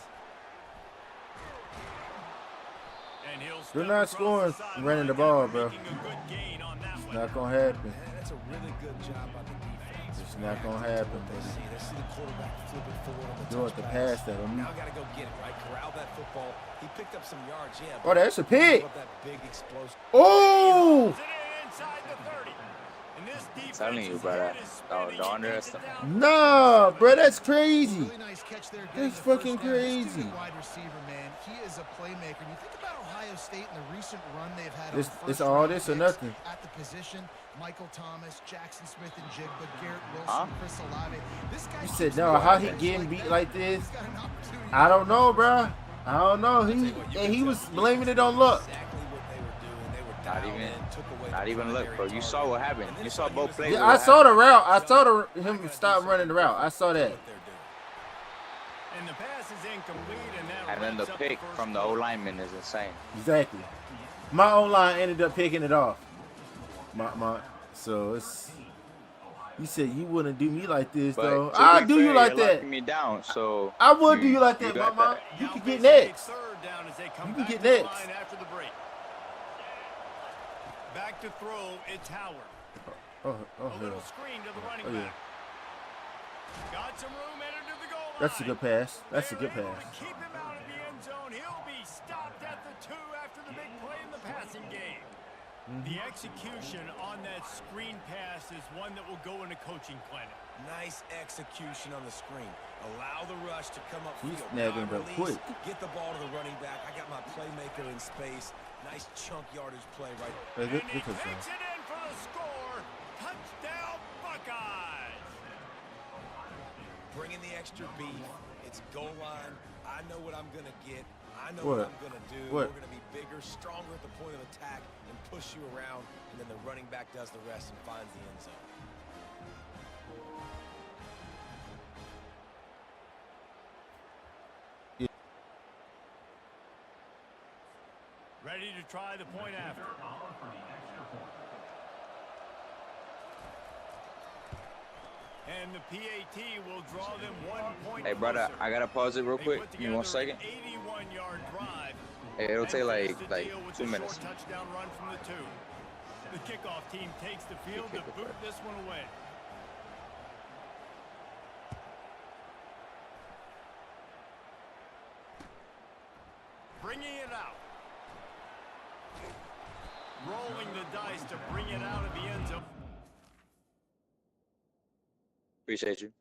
And he'll They're step not across scoring the running the sideline ball, after bro. making a good gain on that It's one. not gonna happen. That's a really good job by the defense. It's not gonna happen, They buddy. see the quarterback flip it forward on the Doing the pass that on me. Now gotta go get it, right? Corral that football. He picked up some yards, yeah. Oh, that's a pick. That big explosion. Oh! It inside the 30. And this defense Telling you, is brother. head is spinning. Don't He gets it underestimate. down. Nah, bro, that's crazy. Really nice catch there. getting That's the first fucking down. This dude's crazy. a wide receiver, man. He is a playmaker. And you think about Ohio State and the recent run they've had It's on all first-round this or picks nothing. at the position. Michael Thomas, Jackson Smith and Jigba, Garrett Wilson, Chris Olave. This guy You keeps said, no, making how he plays getting beat like this? He's got an opportunity I don't know, to bro. I don't know. He was blaming it on luck. Exactly what they were doing. They were Not dialed even, in, took away not the even look, primary bro. You saw target. what happened. And You this saw one, he both was plays. Yeah, what I saw the happened. route. I saw him stop running the route. I saw that. What they're doing. And the pass is incomplete, and that And then the wraps up pick first from the quarter. O-lineman is insane. Exactly. My O-line ended up picking it off. So it's. You said you wouldn't do me like this, But though. to I'll be do fair, you like you're that. locking me down, so I would do you like that, got mama. that. You Now can get facing a next. third down as they come You can back get to the next. line after the break. Back to throw, it's Howard. Oh, A little hell. screen to the running Oh, yeah. back. Got some room entered to the goal line. That's a good pass. That's a They're good able pass. to keep him out of the end zone. He'll be stopped at the 2 after the big play in the passing game. The execution on that screen pass is one that will go in a coaching clinic. Nice execution on the screen. Allow the rush to come up He's field. snagging Now it up release, quick. Get the ball to the running back. I got my playmaker in space. Nice chunk yardage play right Hey, And he good touchdown. takes it in for the score. Touchdown, Buckeyes. Bringing the extra beef. It's goal line. I know what I'm going to get. I know What? what I'm going to do. What? We're going to be bigger, stronger at the point of attack and push you around. And then the running back does the rest and finds the end zone. Ready to try the point after. And the PAT will draw them 1 point. Hey, brother, closer. I gotta pause it real They quick. put Give me 1 together second. an 81-yard drive. Hey, it'll And take finish the like deal with 2 a minutes. Short touchdown run from the 2. The kickoff team takes the field to boot this one away. Bringing it out. Rolling the dice to bring it out of the end zone. Appreciate you.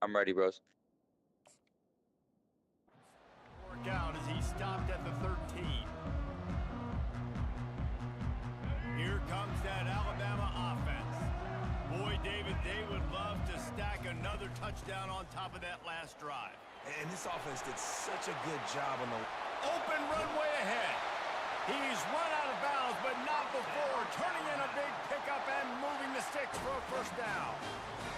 I'm ready, bros. Work out as he stopped at the 13. Here comes that Alabama offense. Boy, David, they would love to stack another touchdown on top of that last drive. And this offense did such a good job on the Open runway ahead. He's run out of bounds, but not before turning in a big pickup and moving the sticks for a first down.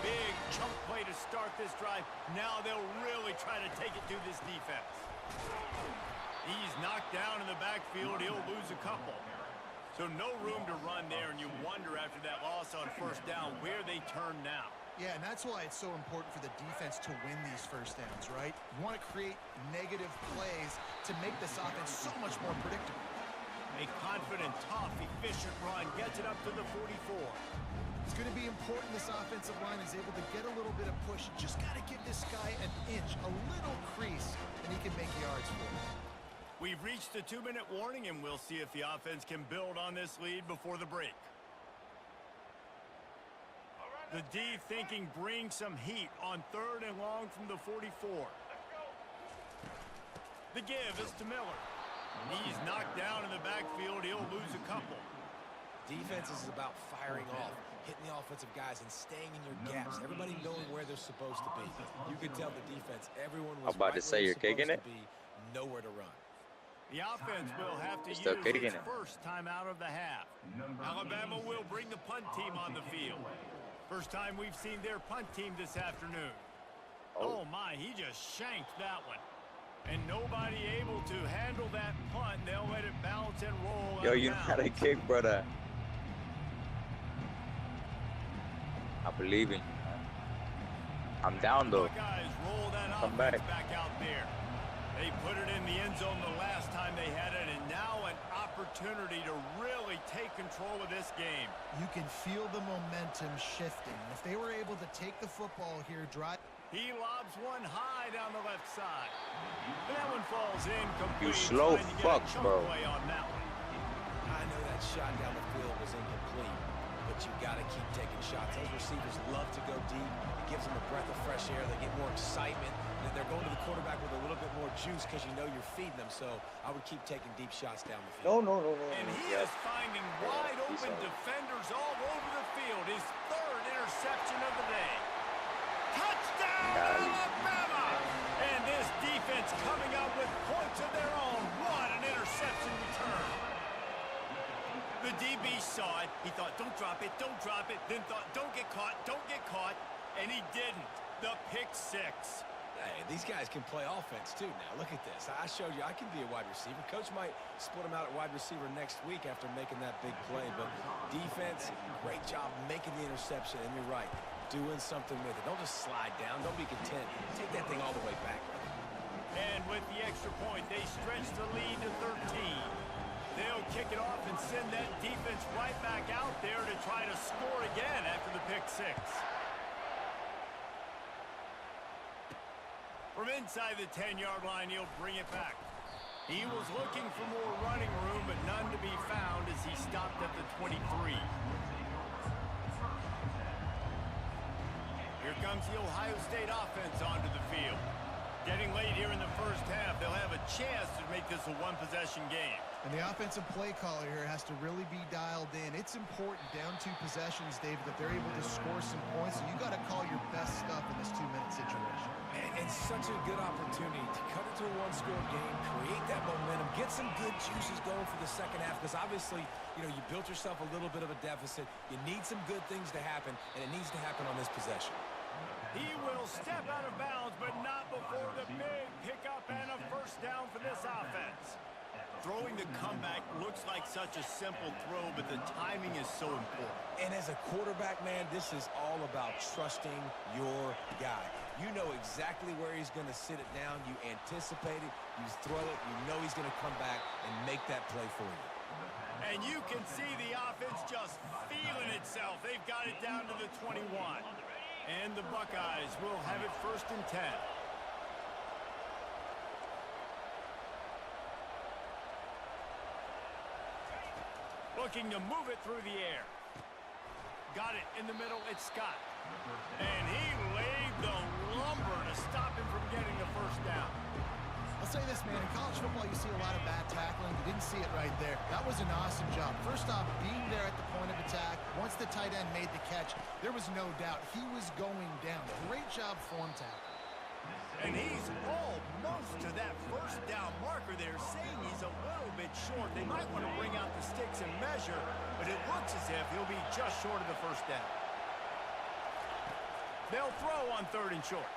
Big chunk play to start this drive. Now they'll really try to take it to this defense. He's knocked down in the backfield. He'll lose a couple. So no room to run there, and you wonder after that loss on first down where they turn now. Yeah, and that's why it's so important for the defense to win these first downs, right? You want to create negative plays to make this offense so much more predictable. A confident, tough, efficient run gets it up to the 44. It's going to be important this offensive line is able to get a little bit of push. Just got to give this guy an inch, a little crease, and he can make yards for it. We've reached the 2-minute warning, and we'll see if the offense can build on this lead before the break. The D thinking bring some heat on 3rd and long from the 44. The give is to Miller. He's knocked down in the backfield. He'll lose a couple. Defense is about firing off, hitting the offensive guys and staying in your gaps. Everybody knowing where they're supposed to be. You could tell the defense, everyone was I'm about to say you're kicking it. Nowhere to run. The offense will have to use its first time out of the half. Alabama will bring the punt team on the field. First time we've seen their punt team this afternoon. Oh my, he just shanked that one. And nobody able to handle that punt. They'll let it bounce and roll. Yo, you know how to kick, brother. I believe in you, man. I'm down, though. Guys, roll that Come back out there. They put it in the end zone the last time they had it, and now an opportunity to really take control of this game. You can feel the momentum shifting. If they were able to take the football here, drive. He lobs one high down the left side. That one falls in complete. You slow fuck, bro. On that one. I know that shot down the field was incomplete, but you got to keep taking shots. Those receivers love to go deep. It gives them a breath of fresh air. They get more excitement. They're going to the quarterback with a little bit more juice because you know you're feeding them. So I would keep taking deep shots down the field. No. And he is finding wide open defenders all over the field. His 3rd interception of the day. Touchdown, Alabama! And this defense coming out with points of their own. What an interception return. The DB saw it. He thought, don't drop it, don't drop it. Then thought, don't get caught. And he didn't. The pick 6. Hey, these guys can play offense, too, now. Look at this. I showed you I can be a wide receiver. Coach might split him out at wide receiver next week after making that big play. But defense, great job making the interception. And you're right, doing something with it. Don't just slide down. Don't be content. Take that thing all the way back. And with the extra point, they stretch the lead to 13. They'll kick it off and send that defense right back out there to try to score again after the pick 6. From inside the 10-yard line, he'll bring it back. He was looking for more running room, but none to be found as he stopped at the 23. Here comes the Ohio State offense onto the field. Getting late here in the first half, they'll have a chance to make this a one-possession game. And the offensive play caller here has to really be dialed in. It's important down 2 possessions, David, that they're able to score some points. So you got to call your best stuff in this 2-minute situation. And such a good opportunity to cut it to a one-score game, create that momentum, get some good juices going for the second half. Because obviously, you know, you built yourself a little bit of a deficit. You need some good things to happen, and it needs to happen on this possession. He will step out of bounds, but not before the big pickup and a first down for this offense. Throwing the comeback looks like such a simple throw, but the timing is so important. And as a quarterback, man, this is all about trusting your guy. You know exactly where he's going to sit it down. You anticipate it. You throw it. You know he's going to come back and make that play for you. And you can see the offense just feeling itself. They've got it down to the 21. And the Buckeyes will have it 1st and 10. Looking to move it through the air. Got it in the middle. It's Scott. And he laid the lumber to stop him from getting the first down. I'll say this, man. In college football, you see a lot of bad tackling. You didn't see it right there. That was an awesome job. First off, being there at the point of attack. Once the tight end made the catch, there was no doubt he was going down. Great job form tackle. And he's almost to that first down marker there, saying he's a little bit short. They might want to bring out the sticks and measure, but it looks as if he'll be just short of the first down. They'll throw on 3rd and short.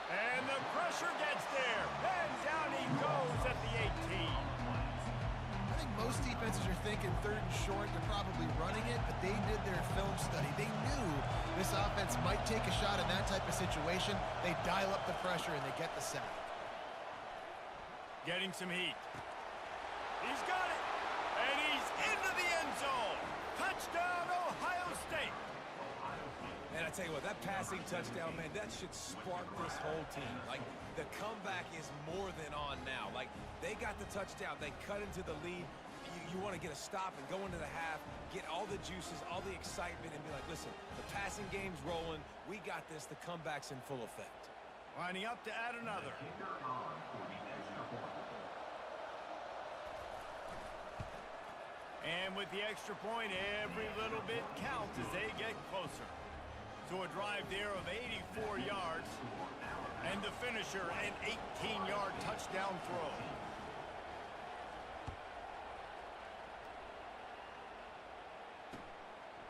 And the pressure gets there. And down he goes at the 18. I think most defenses are thinking third and short. They're probably running it, but they did their film study. They knew this offense might take a shot in that type of situation. They dial up the pressure, and they get the sack. Getting some heat. He's got it. And he's into the end zone. Touchdown, Ohio State. And I tell you what, that passing touchdown, man, that should spark this whole team. Like, the comeback is more than on now. Like, they got the touchdown. They cut into the lead. You want to get a stop and go into the half, get all the juices, all the excitement, and be like, listen, the passing game's rolling. We got this. The comeback's in full effect. Lining up to add another. And with the extra point, every little bit counts as they get closer. So a drive there of 84 yards. And the finisher, an 18-yard touchdown throw.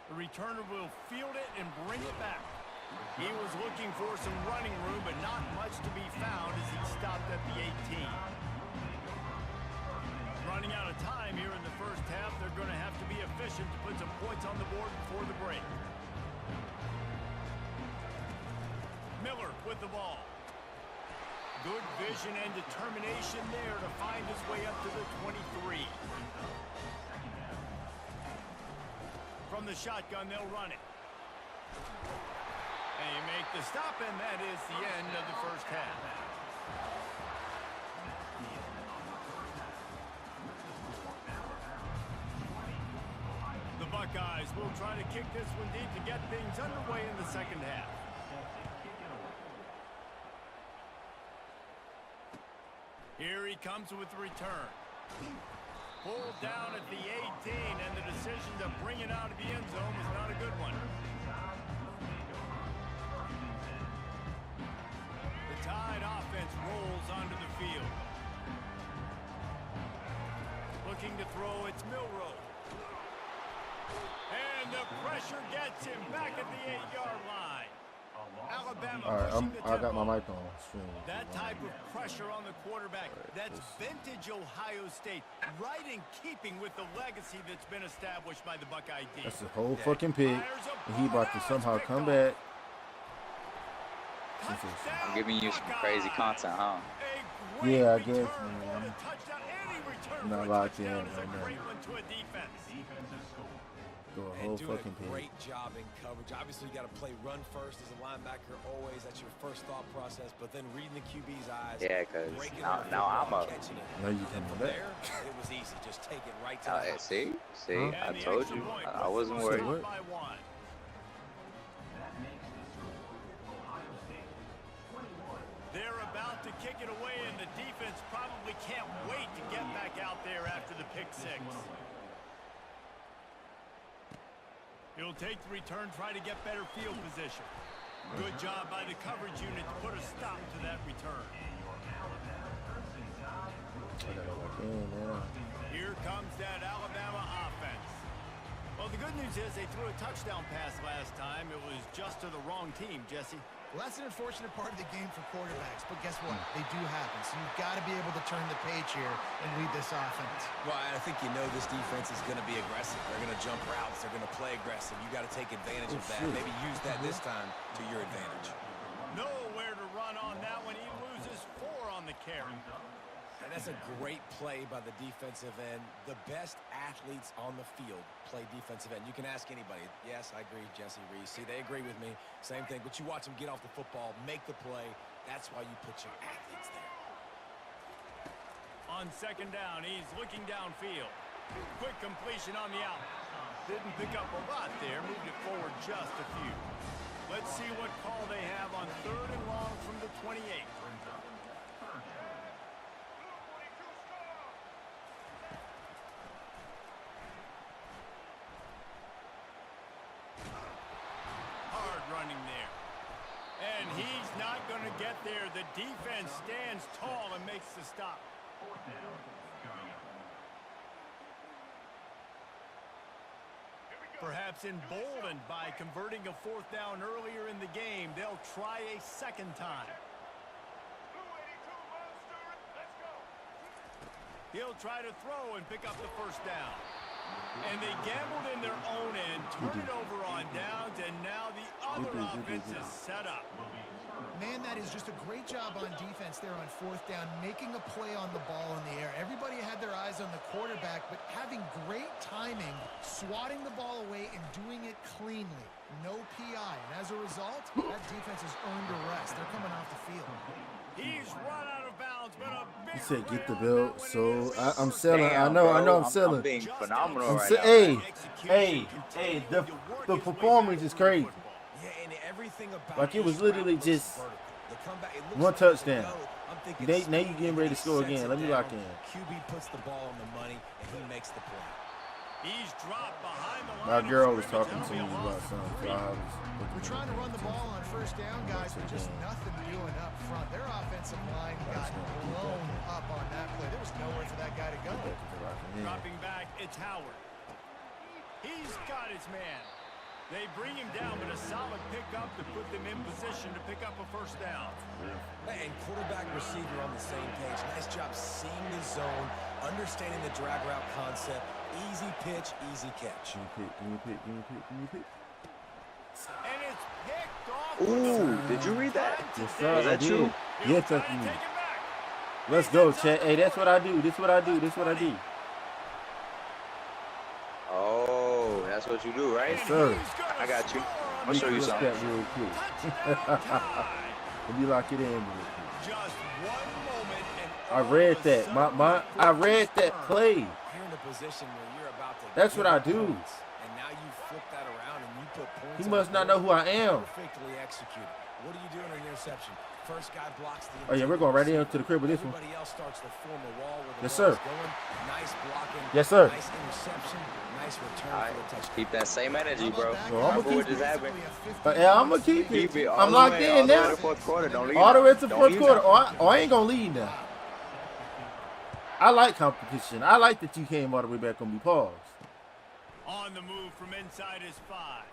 The returner will field it and bring it back. He was looking for some running room, but not much to be found as he stopped at the 18. Running out of time here in the first half, they're going to have to be efficient to put some points on the board before the break. Miller with the ball. Good vision and determination there to find his way up to the 23. From the shotgun, they'll run it. And you make the stop, and that is the end of the first half. The Buckeyes will try to kick this one deep to get things underway in the second half. Here he comes with the return. Pulled down at the 18, and the decision to bring it out of the end zone was not a good one. The Tide offense rolls onto the field. Looking to throw, it's Milroe. And the pressure gets him back at the 8-yard line. Alabama pushing the tempo. I got my mic on. That type of pressure on the quarterback, that's vintage Ohio State, right in keeping with the legacy that's been established by the Buckeye team. That's the whole fucking pick, and he about to somehow come back. I'm giving you some crazy content, huh? Yeah, I guess, man. I'm not locked in right now. Go a whole fucking pick. Great job in coverage. Obviously, you got to play run first as a linebacker always. That's your first thought process. But then reading the QB's eyes. Yeah, because now I'm up. No, you can do that. There, it was easy. Just take it right to the house. See? I told you. I wasn't worried. They're about to kick it away, and the defense probably can't wait to get back out there after the pick six. He'll take the return, try to get better field position. Good job by the coverage unit to put a stop to that return. Here comes that Alabama offense. Well, the good news is they threw a touchdown pass last time. It was just to the wrong team, Jesse. Well, that's an unfortunate part of the game for quarterbacks, but guess what? They do happen, so you've got to be able to turn the page here and lead this offense. Well, I think you know this defense is going to be aggressive. They're going to jump routes. They're going to play aggressive. You got to take advantage of that. Maybe use that this time to your advantage. Nowhere to run on that one. He loses 4 on the carry. And that's a great play by the defensive end. The best athletes on the field play defensive end. You can ask anybody. Yes, I agree, Jesse Reese. See, they agree with me. Same thing. But you watch them get off the football, make the play. That's why you put your athletes there. On second down, he's looking downfield. Quick completion on the out. Didn't pick up a lot there. Moved it forward just a few. Let's see what call they have on 3rd and long from the 28. Running there. And he's not going to get there. The defense stands tall and makes the stop. Perhaps emboldened by converting a 4th down earlier in the game, they'll try a second time. He'll try to throw and pick up the first down. And they gambled in their own end, turn it over on downs, and now the other offense is set up. Man, that is just a great job on defense there on fourth down, making a play on the ball in the air. Everybody had their eyes on the quarterback, but having great timing, swatting the ball away, and doing it cleanly. No PI. And as a result, that defense has earned a rest. They're coming off the field. He's run out of bounds, but a big He said get the play on belt, that so one, and I'm selling. Damn, I know bro. I'm selling. I'm being phenomenal I'm right se- now. hey, the performance is crazy. Yeah, and everything about Like, it was each literally route looks just vertical. The comeback, it looks one like it's a touchdown. go. I'm thinking Now you speed, getting ready to he score sets again. it Let me down, lock in. QB puts the ball on the money, and he makes the play. He's dropped behind the line. My of girl was scrimmage. talking to me That'll be a about loss of something. So 3. I was We're trying to run the ball on first down, guys, but just nothing doing up front. Their offensive line got blown up on that play. There was nowhere for that guy to go. Dropping back, it's Howard. He's got his man. They bring him down, but a solid pickup to put them in position to pick up a first down. And quarterback receiver on the same page. Nice job seeing the zone, understanding the drag route concept. Easy pitch, easy catch. Give me a pick. And it's picked off. Ooh, did you read that? Yes, sir. Was I that did. you? Yes, Trying that's to me. take it back. Let's go, chat. Hey, that's what I do. This what I do. Oh, that's what you do, right? Yes, sir. I got you. I'll Let show me you look something. that real quick. Touchdown tie. Let me lock it in real quick. Just one moment and I all read of a that. sudden, I read that play. You're in a position where you're about to That's give what I up do. points, and now you flip that around and you put points. He on must the not board. know who I am. Perfectly executed. What do you do in an interception? First guy blocks the. Oh yeah, we're going right into the crib with this one. Everybody else starts to form a wall where the Yes, ball sir. is going. Nice blocking. Yes, sir. Nice interception. Nice return All right, for the touchdown. keep that same energy, bro. Well, I'ma Remember keep what just happened? Yeah, I'm gonna keep it. Keep it all I'm the locked way, in all the way now. to the fourth quarter. Don't leave. All the now. way to the Don't fourth leave quarter. now. I ain't gonna leave now. I like competition. I like that you came all the way back on me. Pause. On the move from inside his 5.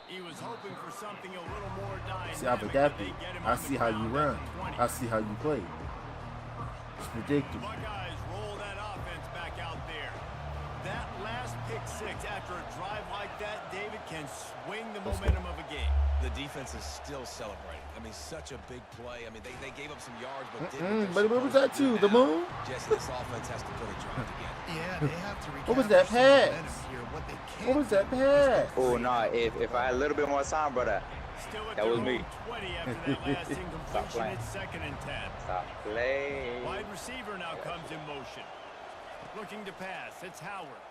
He was hoping for something a little more dynamic. See, I've adapted. but they get him I on the see how you ground run. at the 20. I see how you play. It's predictable. Buckeyes roll that offense back out there. That last pick 6 after a drive like that, David, can swing the momentum of a game. The defense is still celebrating. I mean, such a big play. I mean, they gave up some yards, but did But what was that too? The moon? Jesse, this offense has to put a drive together. Yeah, they have to What was that recapture some pass? momentum here. What they can't What was that do is pass? go Oh free. no! If I had a little bit more time, brother. Still at That their was own me. 20 after that last incompletion. playing. It's 2nd and 10. Stop playing. Wide receiver now comes in motion. Looking to pass. It's Howard.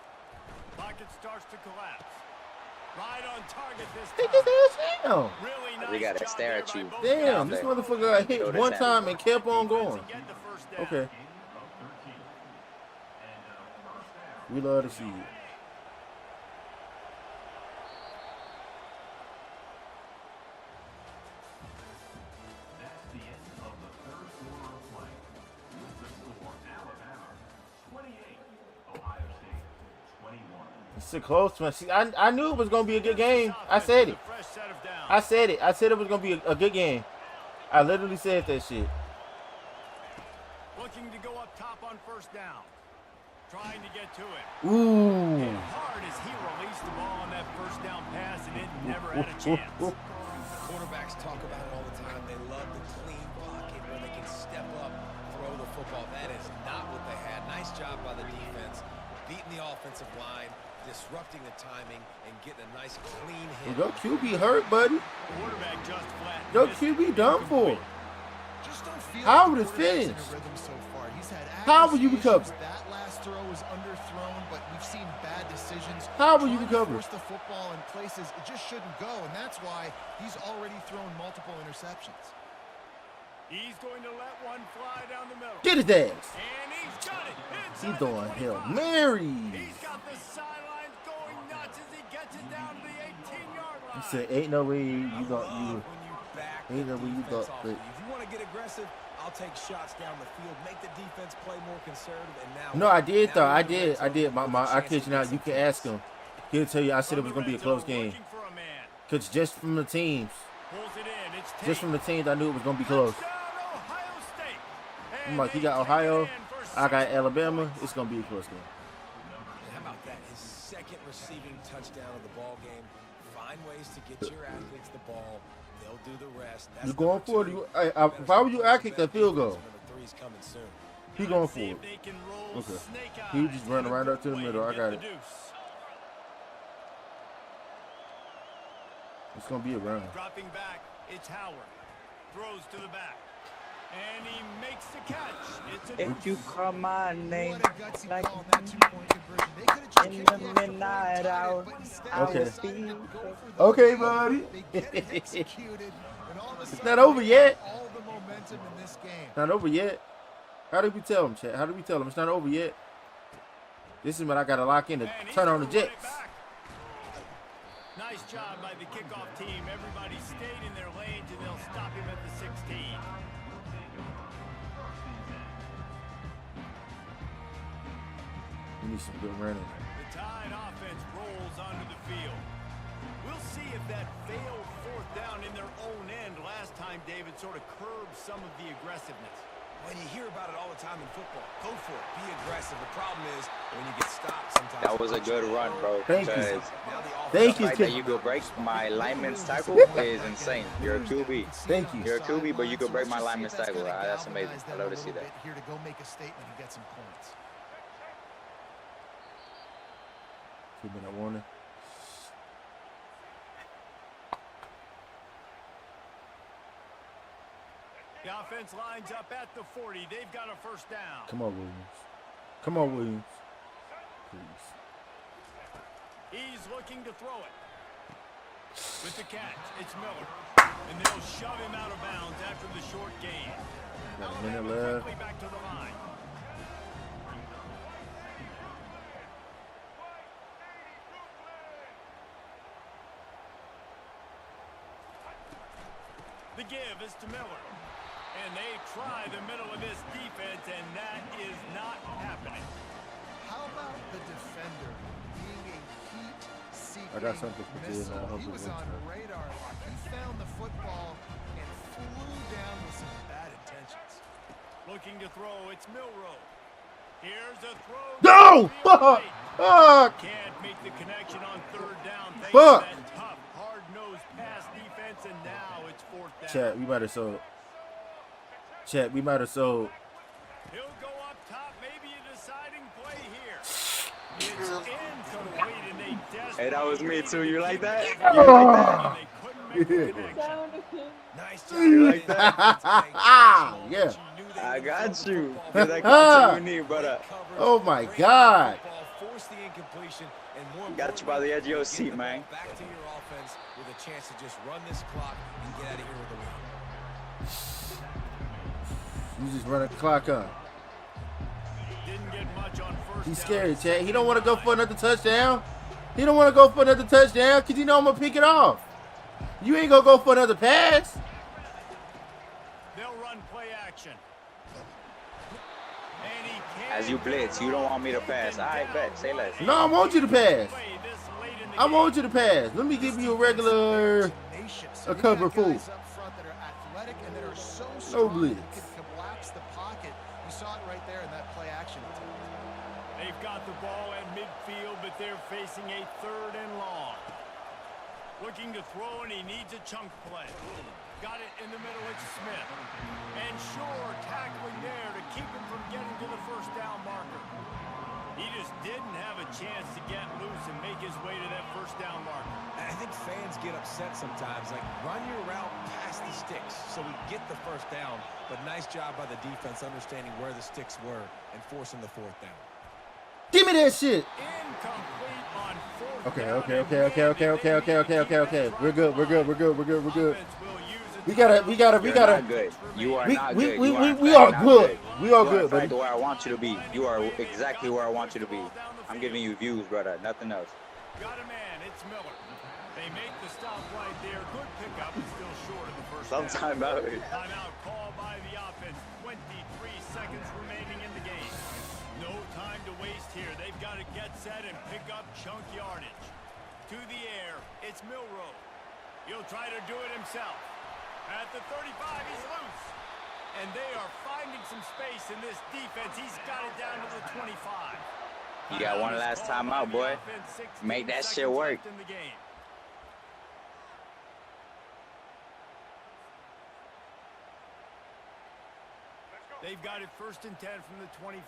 Pocket starts to collapse. Right on target this Take time. his ass down. Really nice We gotta job stare there at by you. both Damn, guys. this motherfucker got hit one time and kept on going. To get the first down. Okay. We love to see it. That's the end of the third quarter of play. With the score, Alabama 28, Ohio State 21. It's a close one. See, I knew it was gonna be a good game. I said it. Fresh set of downs. I said it. I said it was gonna be a good game. I literally said that shit. Looking to go up top on first down. Trying to get to it. Ooh. Hit hard as he released the ball on that first down pass, and it never had a chance. Quarterbacks talk about it all the time. They love the clean pocket where they can step up, throw the football. That is not what they had. Nice job by the defense, beating the offensive line, disrupting the timing, and getting a nice clean hit. Your QB hurt, buddy. Quarterback just flat. Your missed. QB done for. Just don't feel How like would the it quarterback's in finish? a rhythm so far. He's had How would you accuracy recover? issues. That last throw was underthrown, but we've seen bad decisions. How will you Trying to recover? Force the football in places it just shouldn't go, and that's why he's already thrown multiple interceptions. He's going to let one fly down the middle. Get his ass. And he's got it. He Inside throwing the Hail 25. Mary. He's got the sidelines going nuts as he gets it down to the 18-yard line. He said, "Ain't no way you I got love you." when you back Ain't the no way you defense got off the- of you. If you want to get aggressive, I'll take shots down the field, make the defense play more conservative, and now. No, I did though. now I you're in the did. red I did. zone with a I chance kid to you get not. some You can points. ask him. He'll tell you. I said it was gonna be a close game. Looking for a man. Cause just from the teams, Pulls it in. It's just from the teams, I knew it was gonna be close. Touchdown, Ohio State. I'm like, And he got they take Ohio. it in for I got Alabama. It's gonna be a close game. How about that? His second receiving touchdown of the ball game. Find ways to get your athletes the ball. They'll do the rest. You going for it? If I were you, I kick that field goal. He going for it. Okay. He just running right up to the middle. I got it. It's gonna be a run. Dropping back, it's Howard. Throws to the back. And he makes the catch. It's a If you call my name What a gutsy like call on that two-point conversion. They could have in just the kicked the extra midnight point, hour, but instead I Okay. will they see. go for the Okay, win. buddy. They get it executed, and all of a It's sudden not over they yet. have all the momentum in this game. Not over yet. How did we tell him, Chad? How did we tell him it's not over yet? This is when I gotta lock in to And he's turn on the gonna run it Jets. back. Nice job by the kickoff team. Everybody stayed in their lanes, and they'll stop him at the 16. We need some good running. The Tide offense rolls onto the field. We'll see if that failed fourth down in their own end last time, David, sort of curbed some of the aggressiveness. When you hear about it all the time in football, go for it. Be aggressive. The problem is when you get stopped sometimes. That was a good run, bro. Thank you. because Thank The you, fact that kid. you could break my lineman's tackle is insane. You're a QB. Thank you. You're a QB, but you could break my lineman's Let's see if tackle. that's gonna That's amazing. galvanize I them love a to see little that. bit here to go make a statement and get some points. 2-minute warning. The offense lines up at the 40. They've got a first down. Come on, Williams. Come on, Williams. Please. He's looking to throw it. With the catch, it's Miller. And they'll shove him out of bounds after the short gain. Got a minute Alabama left. quickly back to the line. The give is to Miller. And they try the middle of this defense, and that is not happening. How about the defender being a heat-seeking I got something for Jay missile? now. I hope He it was works on out. radar lock. He found the football and flew down with some bad intentions. Looking to throw, it's Milrow. Here's a throw. No! Field Fuck! right. Fuck! Can't make the connection on third down. Thanks Fuck! to that tough, hard-nosed pass defense, and now it's fourth down. Chat, we might have sold. Chat, we might have sold. He'll go up top, maybe a deciding play here. It's incomplete, and they desperately Hey, that was me too. You like that? needed You like that? and they couldn't make the connection. Nice job. You like that? Yeah. I got you. You're that content you need, brother. Oh my God. Force the incompletion, and more Got you by the edge of your seat, man. Back to your offense with a chance to just run this clock and get out of here with a win. You just running the clock on. Didn't get much on first He's down. scared, Chad. He don't want to go for another touchdown. He don't want to go for another touchdown because he know I'm going to pick it off. You ain't going to go for another pass. They'll run play action. And he can't As you blitz, you don't want me to pass. I bet. Say less. No, I want you to pass. play this late in the I game. want you to pass. Let me give you a regular. Tenacious. A You've cover got full. guys up front that are athletic and that are so No strong blitz. that can collapse the pocket. You saw it right there in that play action attempt. They've got the ball at midfield, but they're facing a third and long. Looking to throw, and he needs a chunk play. Got it in the middle, it's Smith. And Shore tackling there to keep him from getting to the first down marker. He just didn't have a chance to get loose and make his way to that first down marker. I think fans get upset sometimes. Like, run your route past the sticks so we get the first down. But nice job by the defense understanding where the sticks were and forcing the fourth down. Give me that shit. Incomplete on fourth Okay, down. okay. We're good. Offense will use it We to gotta. You're not good. You are not good. You are in We fact are not good. We are You good, in fact buddy. where I want you to be. You are exactly where I want you to be. I'm giving you views, brother. Nothing else. Got a man, it's Miller. They make the stop right there. Good pickup, but still short of the first down. Sometime out. Timeout called by the offense. 23 seconds remaining in the game. No time to waste here. They've got to get set and pick up chunk yardage. To the air, it's Milrow. He'll try to do it himself. At the 35, he's loose. And they are finding some space in this defense. He's got it down to the 25. You got one last time out, boy. Make that shit work. They've got it 1st and 10 from the 25.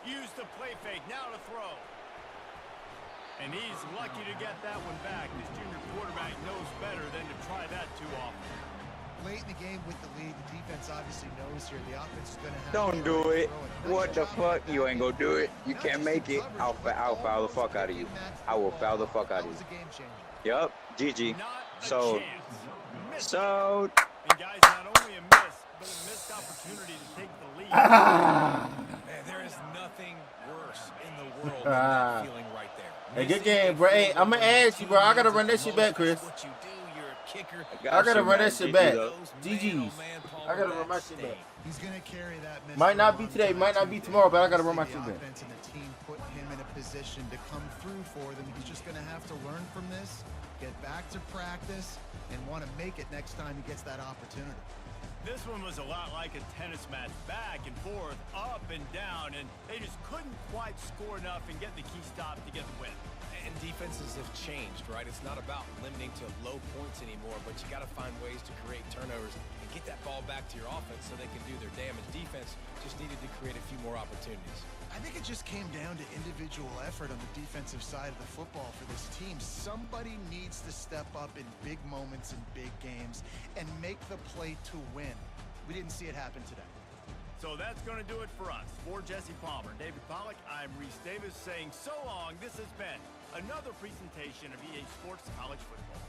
Use the play fake, now to throw. And he's lucky to get that one back. This junior quarterback knows better than to try that too often. Late in the game with the lead, the defense obviously knows here the offense is going to have Don't do it. What the fuck? You ain't gonna do it. You can't make it. I'll foul the fuck out of you. I will foul the fuck out of you. Yup. GG. So. And guys, not only a miss, but a missed opportunity to take the lead. Man, there is nothing worse in the world than that feeling right there. Hey, good game, bro. Hey, I'm gonna ask you, bro. I gotta run that shit back, Chris. What you do, you're a kicker. I gotta run that shit back. GG's. GG's. I gotta run my shit back. He's gonna carry that. Might not be today, might not be tomorrow, but I gotta run my shit back. And the team put him in a position to come through for them. He's just gonna have to learn from this, get back to practice, and want to make it next time he gets that opportunity. This one was a lot like a tennis match, back and forth, up and down, and they just couldn't quite score enough and get the key stop to get the win. And defenses have changed, right? It's not about limiting to low points anymore, but you got to find ways to create turnovers and get that ball back to your offense so they can do their damage. Defense just needed to create a few more opportunities. I think it just came down to individual effort on the defensive side of the football for this team. Somebody needs to step up in big moments in big games and make the play to win. We didn't see it happen today. So that's going to do it for us. For Jesse Palmer, David Pollack, I'm Reese Davis saying so long. This has been another presentation of EA Sports College Football.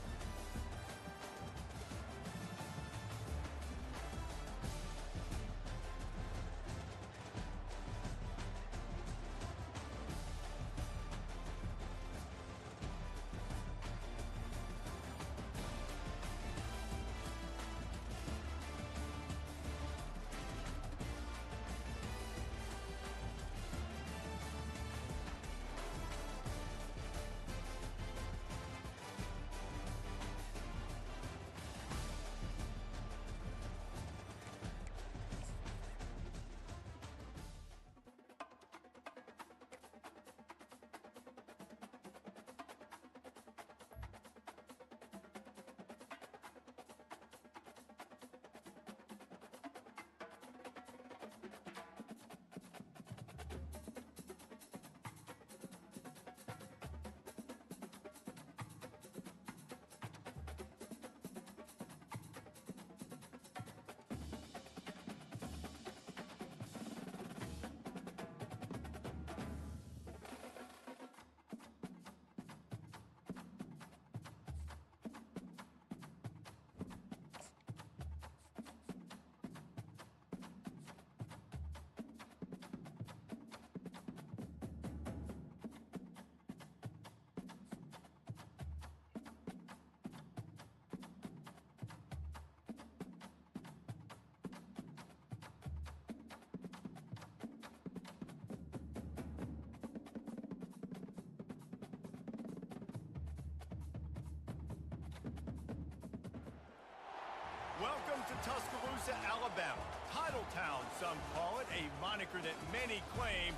Welcome to Tuscaloosa, Alabama. Titletown, some call it, a moniker that many claim,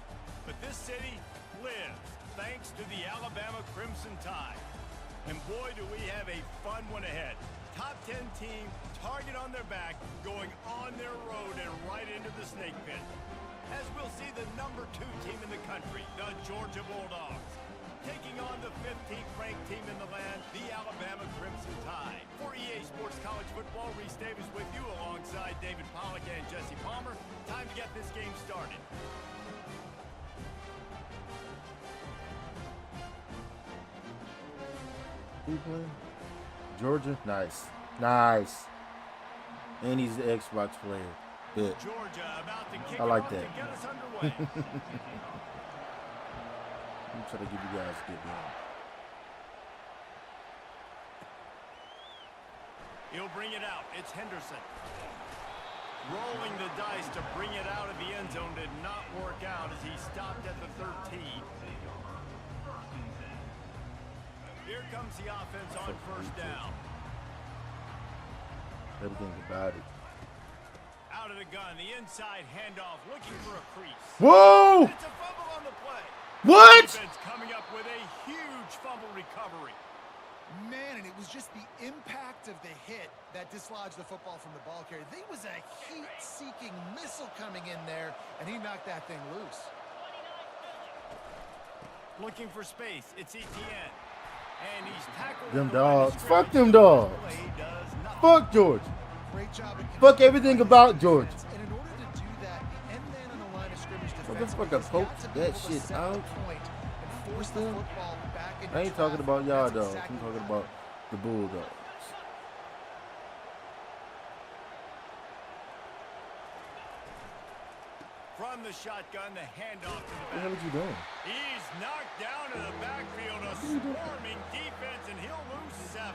but this city lives thanks to the Alabama Crimson Tide. And boy, do we have a fun one ahead. Top 10 team, target on their back, going on their road and right into the snake pit. As we'll see the number 2 team in the country, the Georgia Bulldogs, taking on the 15th ranked team in the land, the Alabama Crimson Tide. For EA Sports College Football, Reese Davis with you alongside David Pollack and Jesse Palmer. Time to get this game started. Who playing? Georgia? Nice. Nice. And he's the Xbox player. Good. Georgia about to kick I like off that. to get us underway. I'm trying to give you guys a good game. He'll bring it out. It's Henderson. Rolling the dice to bring it out of the end zone did not work out as he stopped at the 13. Here comes the offense on first down. Everything about it. Out of the gun, the inside handoff, looking for a crease. Whoa! It's a fumble on the play. What? Defense coming up with a huge fumble recovery. Man, and it was just the impact of the hit that dislodged the football from the ball carrier. There was a heat-seeking missile coming in there, and he knocked that thing loose. Looking for space. It's Etienne. And he's tackled. Them dogs. Fuck them dogs. Fuck Georgia. Great job. Fuck everything about Georgia. And in order to do that, the end man on the line of scrimmage defense Motherfucker poked that shit out. Force the football back into I ain't talking about y'all That's dogs. exactly I'm talking right. about the Bulldogs. From the shotgun, the handoff to the What the hell back. are you doing? He's knocked down in the backfield, a swarming defense, and he'll lose 7.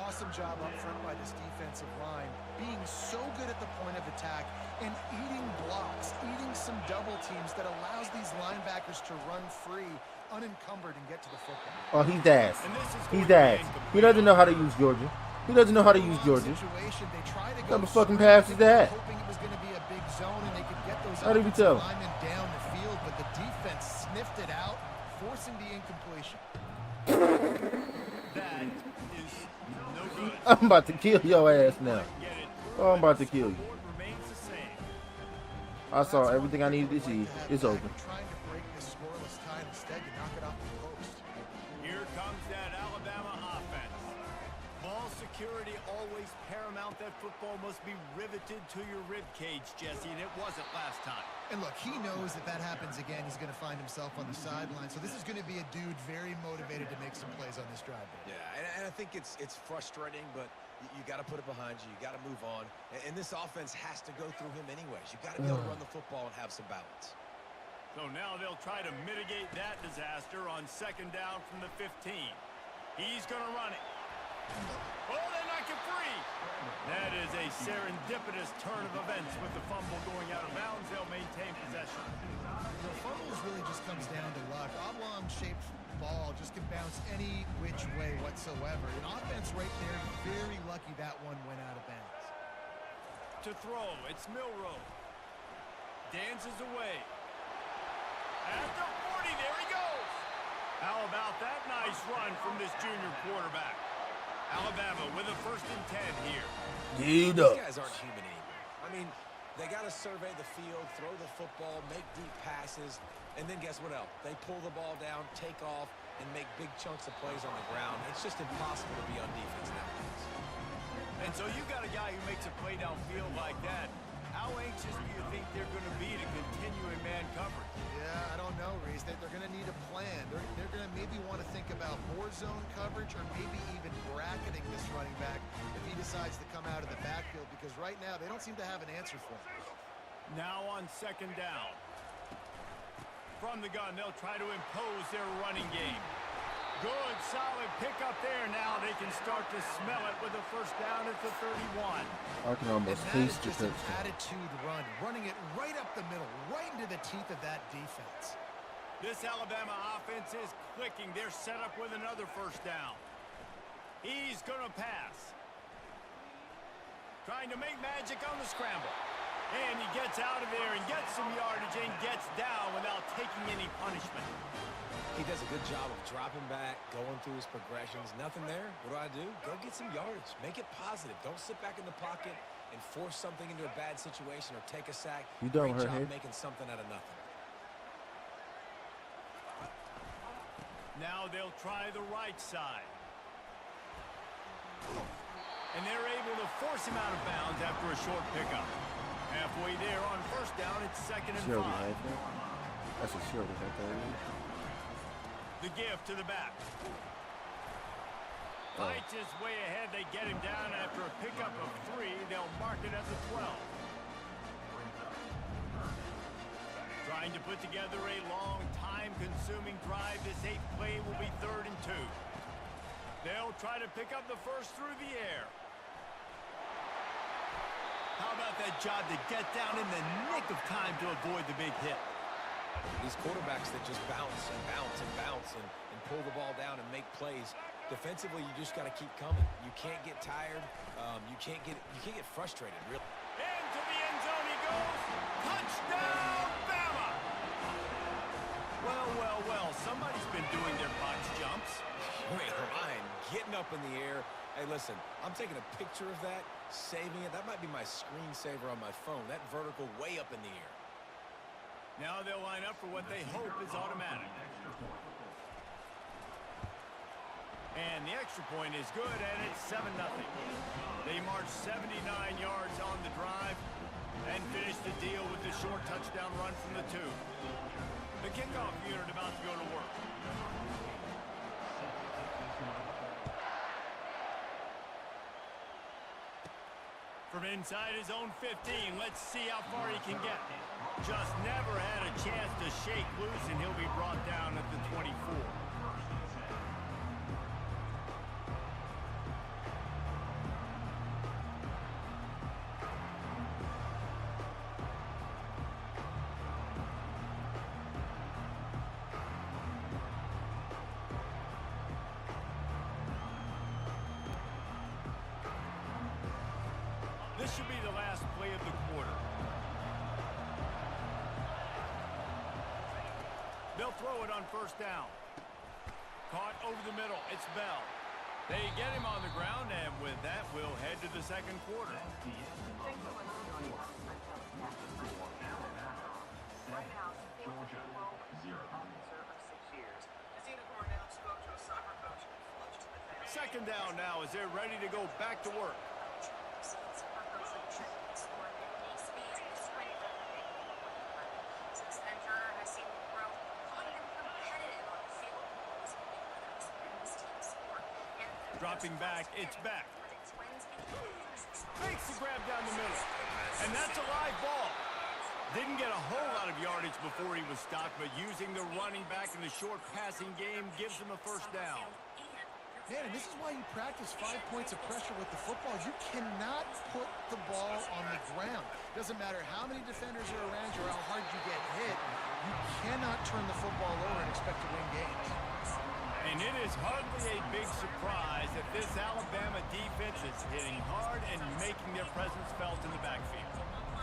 Awesome job up front by this defensive line, being so good at the point of attack and eating blocks, eating some double teams that allows these linebackers to run free, unencumbered, and get to the football. Oh, he's ass. And this is He's going to be ass. incomplete. He doesn't know how to use Georgia. He doesn't know how to use Georgia. Situation, they try to What go type of fucking straight, pass is that? hoping it was going to be a big zone and they could get those How did we offensive tell? linemen down the field, but the defense sniffed it out, forcing the incompletion. That is no good. I'm about to kill your ass now. Get it. Oh, I'm about to kill you. Board remains the same. I saw everything I needed to see. It's open. Trying to break this scoreless tie, instead you knock it off the post. Here comes that Alabama offense. Ball security always paramount. That football must be riveted to your rib cage, Jesse, and it wasn't last time. And look, he knows if that happens again, he's going to find himself on the sideline. So this is going to be a dude very motivated to make some plays on this drive. Yeah, and I think it's frustrating, but you got to put it behind you. You got to move on. And this offense has to go through him anyways. You got to be able to run the football and have some balance. So now they'll try to mitigate that disaster on 2nd down from the 15. He's going to run it. Oh, they knock it free. That is a serendipitous turn of events with the fumble going out of bounds. They'll maintain possession. The fumbles really just comes down to luck. Oblong-shaped ball just can bounce any which way whatsoever. An offense right there, very lucky that one went out of bounds. To throw, it's Milrow. Dances away. At the 40, there he goes. How about that nice run from this junior quarterback? Alabama with a 1st and 10 here. Dude These up. guys aren't human anymore. I mean, they got to survey the field, throw the football, make deep passes, and then guess what else? They pull the ball down, take off, and make big chunks of plays on the ground. It's just impossible to be on defense nowadays. And so you got a guy who makes a play downfield like that. How anxious do you think they're going to be to continue in man coverage? Yeah, I don't know, Reese. They're going to need a plan. They're going to maybe want to think about more zone coverage or maybe even bracketing this running back if he decides to come out of the backfield, because right now they don't seem to have an answer for him. Now on 2nd down. From the gun, they'll try to impose their running game. Good, solid pickup there. Now they can start to smell it with a 1st down at the 31. I can almost And that is taste the just an touchdown. attitude run, running it right up the middle, right into the teeth of that defense. This Alabama offense is clicking. They're set up with another 1st down. He's going to pass. Trying to make magic on the scramble. And he gets out of there and gets some yardage and gets down without taking any punishment. He does a good job of dropping back, going through his progressions. Nothing there. What do? Go get some yardage. Make it positive. Don't sit back in the pocket and force something into a bad situation or take a sack. You done Great with her job head? making something out of nothing. Now they'll try the right side. And they're able to force him out of bounds after a short pickup. Halfway there on 1st down, it's 2nd and 5. Shirley right there. That's a Shirley right there. The gift to the back. Fights his way ahead. They get him down after a pickup of 3. They'll mark it at the 12. Trying to put together a long, time-consuming drive. This 8th play will be 3rd and 2. They'll try to pick up the 1st through the air. How about that job to get down in the nick of time to avoid the big hit? These quarterbacks that just bounce and bounce and bounce and pull the ball down and make plays, Defensively, you just got to keep coming. You can't get tired. You can't get frustrated, really. Into the end zone he goes. Touchdown, Bama! Well, well, well. Somebody's been doing their box jumps. Wait, Ryan, getting up in the air. Hey, listen, I'm taking a picture of that, saving it. That might be my screensaver on my phone. That vertical way up in the air. Now they'll line up for what they hope is automatic. And the extra point is good, and it's 7-0. They march 79 yards on the drive and finish the deal with the short touchdown run from the 2. The kickoff unit about to go to work. From inside his own 15, let's see how far he can get. Just never had a chance to shake loose, and he'll be brought down at the 24. This should be the last play of the quarter. They'll throw it on first down. Caught over the middle. It's Bell. They get him on the ground, and with that, we'll head to the second quarter. Second down now as they're ready to go back to work. Dropping back, it's back. Makes the grab down the middle. And that's a live ball. Didn't get a whole lot of yardage before he was stopped, but using the running back in the short passing game gives him a first down. Man, and this is why you practice 5 points of pressure with the football. You cannot put the ball on the ground. Doesn't matter how many defenders are around you or how hard you get hit. You cannot turn the football over and expect to win games. And it is hardly a big surprise that this Alabama defense is hitting hard and making their presence felt in the backfield.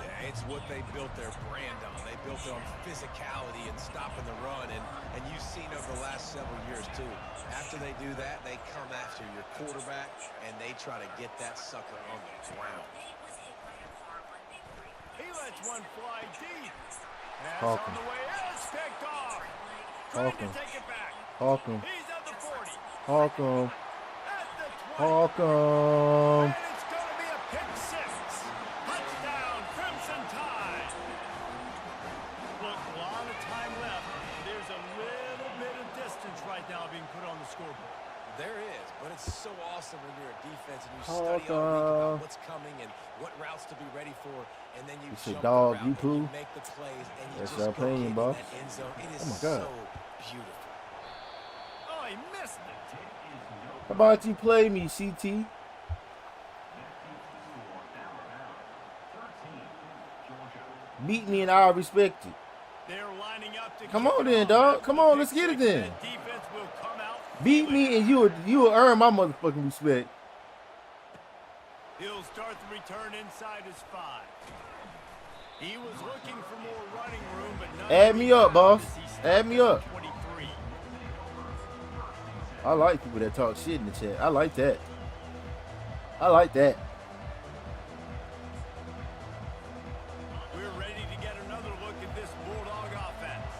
Yeah, it's what they built their brand on. They built it on physicality and stopping the run, and you've seen over the last several years, too. After they do that, they come after your quarterback, and they try to get that sucker on the ground. He lets one fly deep. Pass on the way. It's picked off. Trying to take it back. Hawkins. He's at the 40. Hawkins. At the 20. Hawkins. And it's going to be a pick 6. Touchdown, Crimson Tide. Look, a lot of time left. There's a little bit of distance right now being put on the scoreboard. There is, but it's so awesome when you're a defense and you study all week about what's coming and what routes to be ready for, and then you jump the route and you make the plays and you just go get in that end zone. It is so beautiful. Oh, he missed it. How about you play me, CT? Beat me and I'll respect it. They're lining up to come on then, dog. Come on, let's get it then. Defense will come out. Beat me and you will earn my motherfucking respect. He'll start the return inside his 5. He was looking for more running room, but not. Add me up, boss. Add me up. 23. I like people that talk shit in the chat. I like that. I like that. We're ready to get another look at this Bulldog offense.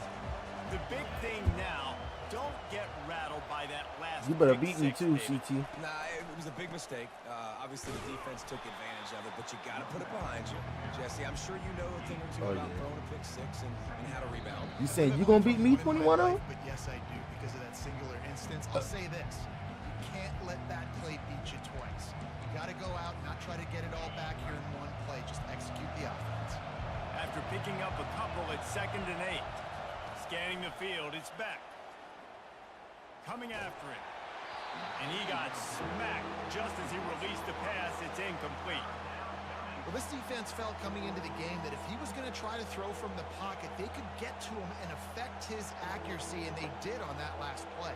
The big thing now, don't get rattled by that last. You better beat me too, CT. Nah, it was a big mistake. Obviously, the defense took advantage of it, but you got to put it behind you. Jesse, I'm sure you know a thing or two about throwing a pick 6 and how to rebound. You saying you gonna beat me 21-0? But yes, I do, because of that singular instance. I'll say this. You can't let that play beat you twice. You got to go out and not try to get it all back here in one play. Just execute the offense. After picking up a couple at 2nd and 8. Scanning the field, it's Beck. Coming after it. And he got smacked just as he released the pass. It's incomplete. Well, this defense felt coming into the game that if he was going to try to throw from the pocket, they could get to him and affect his accuracy, and they did on that last play.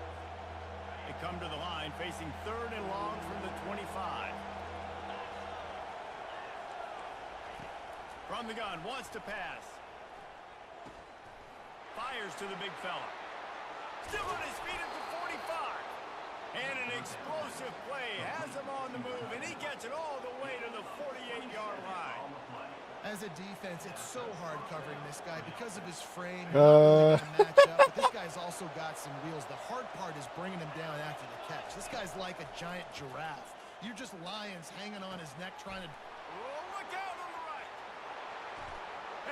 They come to the line facing 3rd and long from the 25. From the gun, wants to pass. Fires to the big fella. Still on his feet at the 45. And an explosive play has him on the move, and he gets it all the way to the 48-yard line. As a defense, it's so hard covering this guy because of his frame. You're not really gonna match up, but this guy's also got some wheels. The hard part is bringing him down after the catch. This guy's like a giant giraffe. You're just lions hanging on his neck trying to... Oh, look out on the right.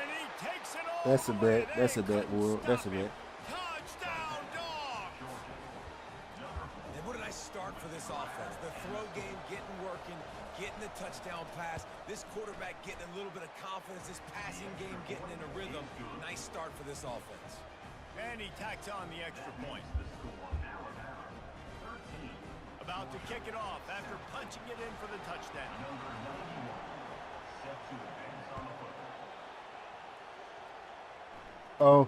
And he takes it all That's a the way. bet. That's a bet, Will. That's a bet. Touchdown, dog. And what a nice start for this offense. The throw game getting working, getting the touchdown pass. This quarterback getting a little bit of confidence. This passing game getting in a rhythm. Nice start for this offense. And he tacks on the extra point. About to kick it off after punching it in for the touchdown. Oh,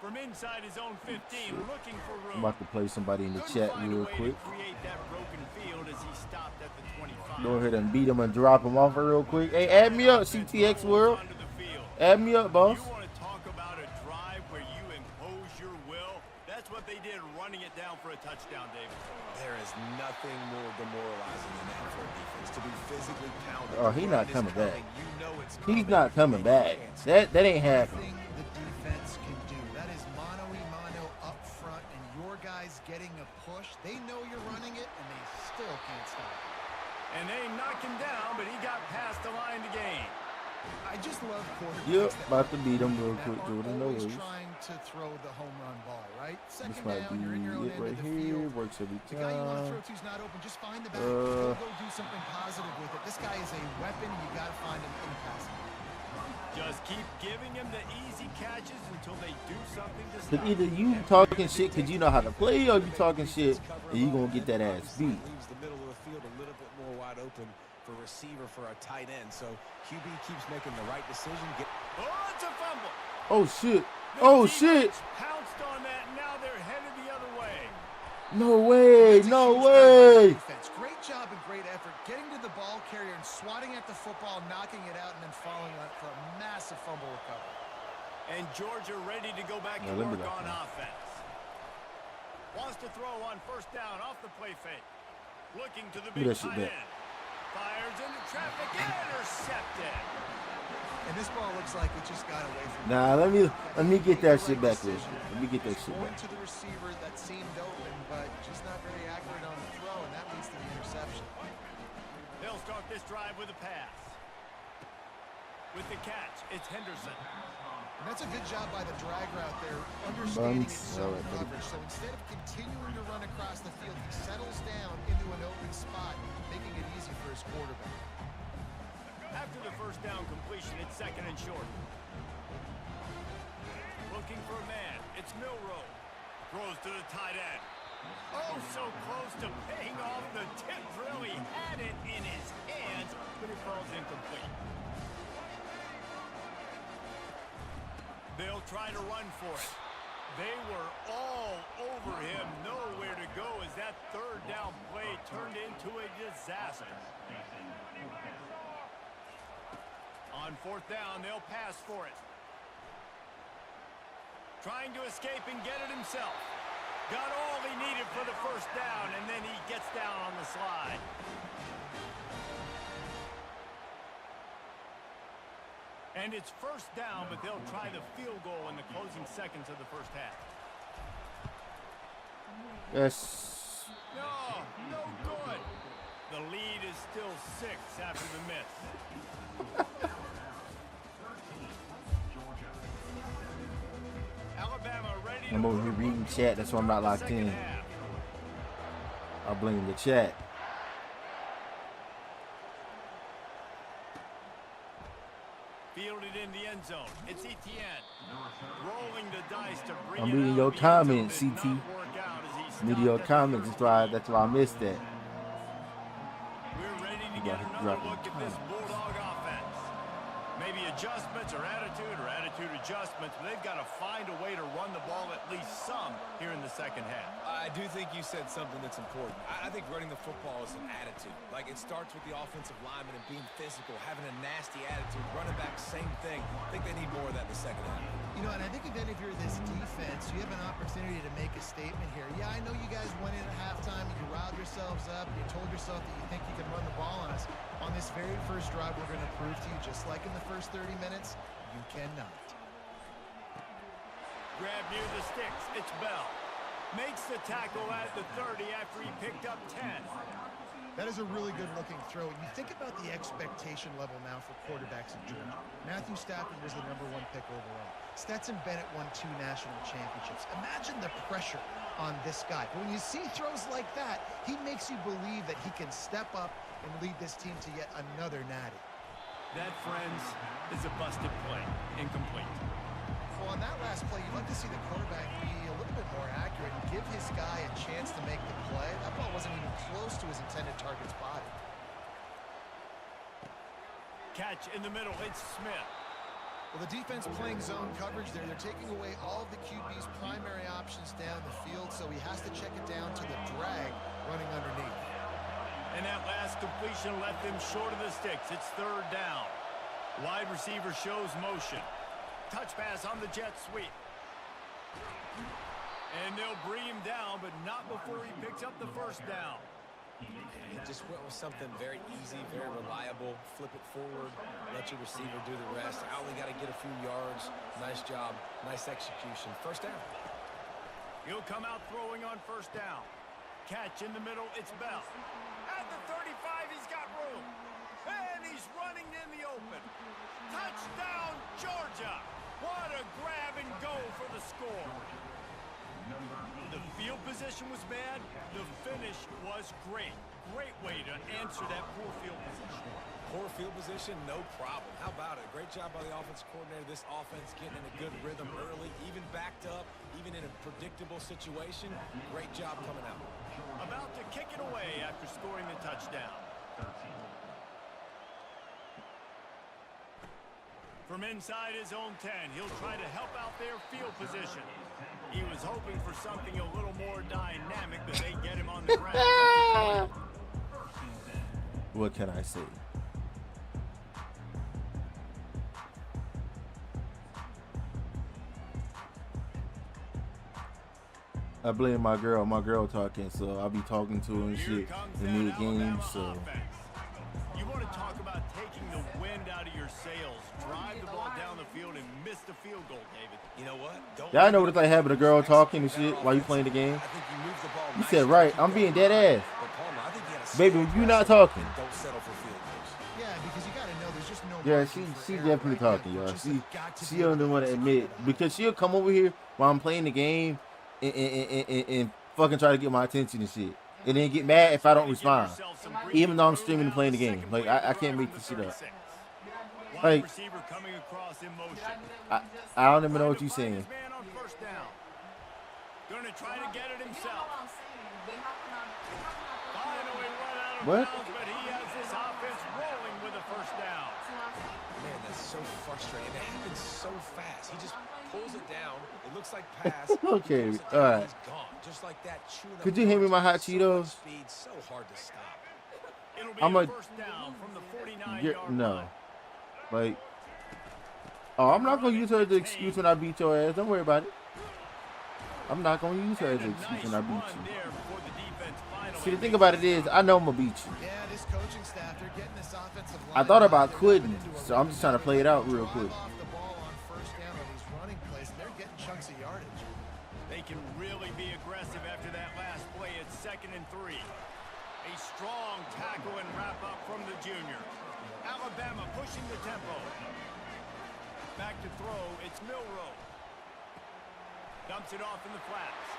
From inside his own 15, looking for room. I'm about to play somebody in the Couldn't chat find a real way quick. to create that broken field as he stopped at the 25. Go ahead and beat him and drop him off real quick. Hey, add me up, CTX World. Onto the field. Add me up, boss. You want to talk about a drive where you impose your will? That's what they did, running it down for a touchdown, David. There is nothing more demoralizing than that for a defense. To be physically pounded. Oh, he not coming back. You know it's He's coming. not coming back. That ain't happening. Thing the defense can do. That is mano-a-mano up front, and your guys getting a push. They know you're running it, and they still can't stop it. And they knocked him down, but he got past the line to gain. I just love quarterbacks. Yep, that about to beat him real that quick. aren't Jordan always knows. trying to throw the home run ball, right? This Second might down, you're in your own be it end right of the here. field. Works every The guy you want to throw time. to's not open. Just find the back. Go do something positive with it. This guy is a weapon. You got to find him in the passing game. Just keep giving him the easy catches until they do something to stop Cause either him. you talking shit cause you know how to play, or you talking shit and you gonna get that ass beat. Leaves the middle of the field a little bit more wide open for receiver for a tight end. So QB keeps making the right decision. Oh, it's a fumble. Oh shit! The Oh defense shit! pounced on that, and now they're headed the other way. No way! That's a No huge way! defense. Great job and great effort getting to the ball carrier and swatting at the football, knocking it out, and then following on it for a massive fumble recovery. And Georgia ready to go back to Yeah, let me work look on now. offense. Wants to throw on first down off the play fake. Looking to the Look big at that shit tight back. end. Fires into traffic, intercepted. And this ball looks like it just got away from Nah, let me get that shit back real quick. Let me get that shit Going back. to the receiver that seemed open, but just not very accurate on the throw, and that leads to the interception. They'll start this drive with a pass. With the catch, it's Henderson. And that's a good job by the drag route there, understanding Bunts. its zone All right, buddy. coverage. So instead of continuing to run across the field, he settles down into an open spot, making it easy for his quarterback. After the first down completion, it's second and short. Looking for a man. It's Milrow. Throws to the tight end. Oh, so close to paying off the tip drill. He had it in his hands, but it falls incomplete. They'll try to run for it. They were all over him. Nowhere to go as that third down play turned into a disaster. On fourth down, they'll pass for it. Trying to escape and get it himself. Got all he needed for the first down, and then he gets down on the slide. And it's first down, but they'll try the field goal in the closing seconds of the first half. Yes. No, no good. The lead is still 6 after the miss. Alabama ready to I'm over move here reading on. chat. That's why I'm not locked Second in. half. I blame the chat. Fielded in the end zone. It's Etienne. Rolling the dice to bring I'm it reading out your of the end zone. comments, Did CT. not work out as he stopped Reading your at the comments. 30. That's why I missed that. We're ready to You get gotta another drop look your at this comments. Bulldog offense. Maybe a adjustments or attitude adjustments, but they've got to find a way to run the ball at least some here in the second half. I do think you said something that's important. I think running the football is an attitude. Like, it starts with the offensive lineman and being physical, having a nasty attitude. Running back, same thing. I think they need more of that in the second half. You know, and I think even if you're this defense, you have an opportunity to make a statement here. Yeah, I know you guys went in at halftime and you riled yourselves up and you told yourself that you think you can run the ball on us. On this very first drive, we're going to prove to you, just like in the first 30 minutes, you cannot. Grab near the sticks. It's Bell. Makes the tackle at the 30 after he picked up 10. That is a really good-looking throw. And you think about the expectation level now for quarterbacks in Georgia. Matthew Stafford was the #1 pick overall. Stetson Bennett won 2 national championships. Imagine the pressure on this guy. But when you see throws like that, he makes you believe that he can step up and lead this team to yet another natty. That, friends, is a busted play. Incomplete. Well, on that last play, you'd like to see the quarterback be a little bit more accurate and give his guy a chance to make the play. That ball wasn't even close to his intended target's body. Catch in the middle. It's Smith. Well, the defense playing zone coverage there. They're taking away all of the QB's primary options down the field, so he has to check it down to the drag running underneath. And that last completion left him short of the sticks. It's 3rd down. Wide receiver shows motion. Touch pass on the jet sweep. And they'll bring him down, but not before he picks up the 1st down. He just went with something very easy, very reliable. Flip it forward, let your receiver do the rest. I only got to get a few yards. Nice job, nice execution. 1st down. He'll come out throwing on 1st down. Catch in the middle, it's Bell. At the 35, he's got room. And he's running in the open. Touchdown, Georgia! What a grab and go for the score. The field position was bad. The finish was great. Great way to answer that poor field position. Poor field position, no problem. How about it? Great job by the offensive coordinator. This offense getting in a good rhythm early, even backed up, even in a predictable situation. Great job coming out. About to kick it away after scoring the touchdown. From inside his own 10, he'll try to help out their field position. He was hoping for something a little more dynamic, but they get him on the ground. What can I say? I blame my girl. My girl talking, so I'll be talking to her and shit in mid-game, so. You want to talk about taking the wind out of your sails. Drive the ball down the field and miss the field goal, David. You know what? Y'all know what it's like having a girl talking and shit while you playing the game? You said right. I'm being dead ass. Baby, you not talking. Don't settle for field goals. Yeah, because you got to know there's just no... Yeah, she definitely talking, y'all. She don't want to admit. Because she'll come over here while I'm playing the game and fucking try to get my attention and shit. And then get mad if I don't respond. Even though I'm streaming and playing the game. Like, I can't make this shit up. Like, I don't even know what you're saying. Gonna try to get it himself. What? But he has this offense rolling with a 1st down. Man, that's so frustrating. It happens so fast. He just pulls it down. It looks like pass. Okay, all right. He's gone. Just like that. Could you hand me my hot Cheetos? Speed, so hard to stop. It'll be I'm a 1st down from the 49-yard no. line. Like, oh, I'm not gonna use her as an excuse when I beat your ass. Don't worry about it. I'm not gonna use her as an excuse when I beat you. See, the thing about it is, I know I'm gonna beat you. Yeah, this coaching staff, they're getting this offensive line. I thought about quitting, so I'm just trying to play it out real quick. Off the ball on 1st down on these running plays, and they're getting chunks of yardage. They can really be aggressive after that last play. It's 2nd and 3. A strong tackle and wrap up from the junior. Alabama pushing the tempo. Back to throw. It's Milroe. Dumps it off in the flats.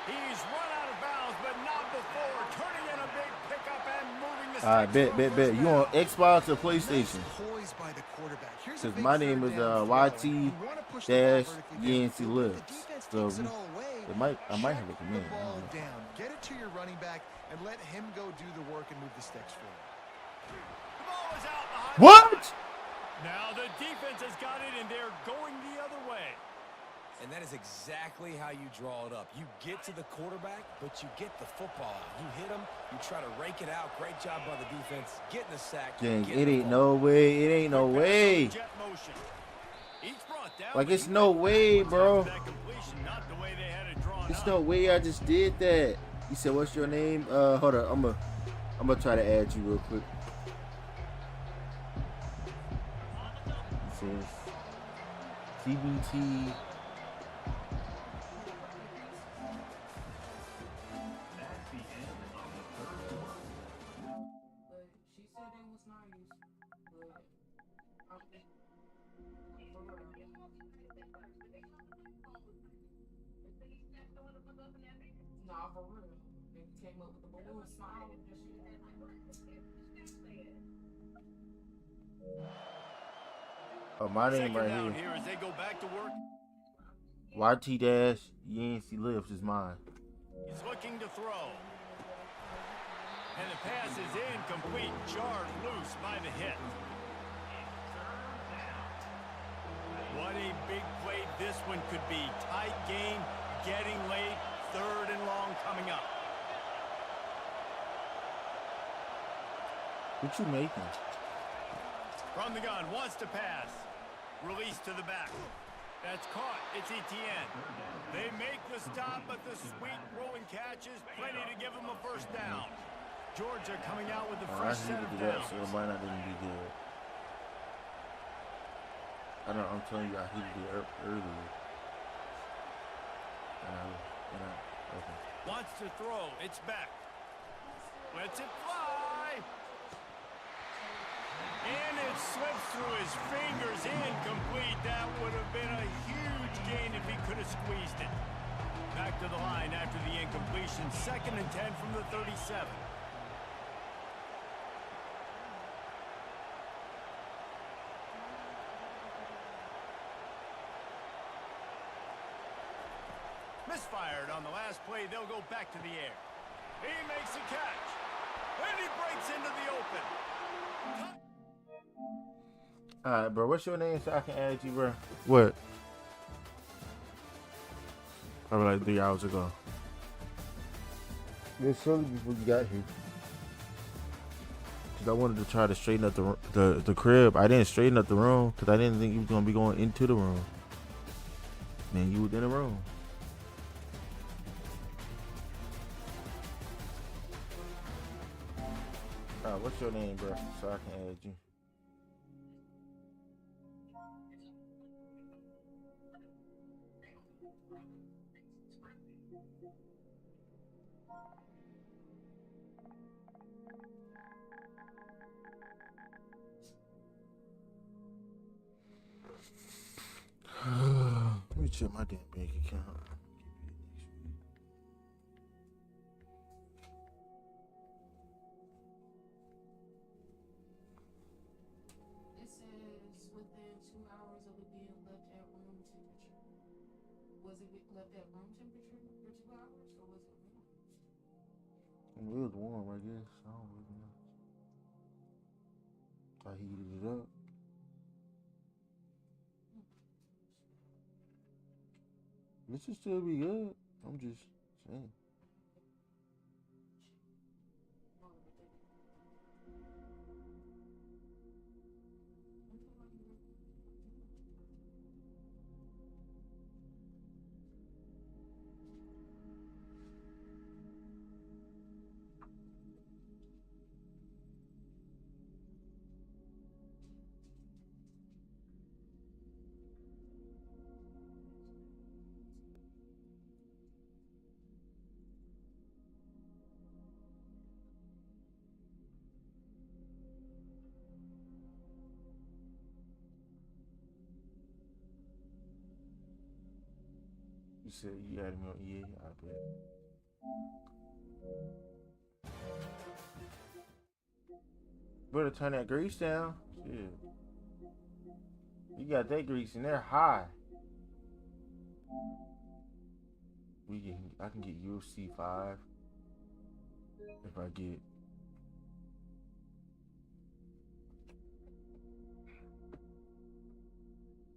He's run out of bounds, but not before turning in a big pickup and moving the sticks. Bet. You on Xbox or PlayStation? Poised by the quarterback. Here's Because a big my name is 3rd down YT throw. You wanna push the ball vertically Yancey downfield, Lives. but the defense So takes it all away. I might have a Check command. the ball down. Get it to your running back and let him go do the work and move the sticks for you. The ball is out behind. What? Now the defense has got it, and they're going the other way. And that is exactly how you draw it up. You get to the quarterback, but you get the football out. You hit him, you try to rake it out. Great job by the defense. Getting the sack. Dang, it ain't no way. It ain't no way. Like, it's no way, bro. It's no way I just did that. You said, what's your name? Hold on. I'm gonna try to add you real quick. It says CBT. Nah, for real. They came up with the balloon smile and shit. Oh, my name right here. As they go back to work. YT Dash Yancey Lives is mine. He's looking to throw. And the pass is incomplete, jarred loose by the hit. What a big play this one could be. Tight game, getting late, 3rd and long coming up. What you making? From the gun, wants to pass. Release to the back. That's caught. It's Etienne. They make the stop, but the sweet rolling catch is plenty to give them a first down. Georgia coming out with the first set of downs. So it might not even be good. I'm telling you, I heated it earlier. Okay. Wants to throw. It's back. Lets it fly. And it slips through his fingers. Incomplete. That would have been a huge gain if he could have squeezed it. Back to the line after the incompletion. 2nd and 10 from the 37. Misfired on the last play. They'll go back to the air. He makes a catch. And he breaks into the open. Alright, bro. What's your name so I can add you, bro? What? Probably like 3 hours ago. It's shortly before you got here. Cause I wanted to try to straighten up the crib. I didn't straighten up the room because I didn't think you was gonna be going into the room. Man, you was in the room. What's your name, bro? So I can add you. Let me check my damn bank account. It says within 2 hours of it being left at room temperature. Was it left at room temperature for 2 hours, or was it warm? It was warm, I guess. I don't really know. I heated it up. This should still be good. I'm just saying. You said you added me on EA, I bet. Better turn that grease down. Shit. You got that grease in there high. I can get UFC 5 if I get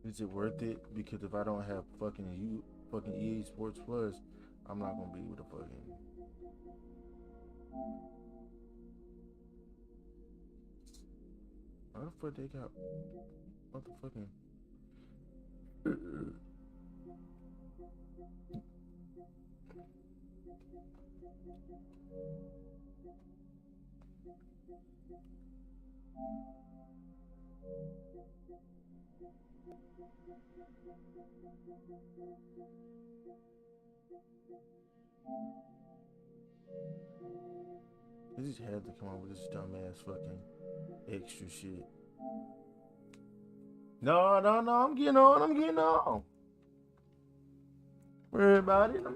Is it worth it? Because if I don't have fucking EA Sports Plus, I'm not gonna be able to fucking. How the fuck they got motherfucking? They just had to come up with this dumbass fucking extra shit. No, I'm getting on. Worry about it. I'm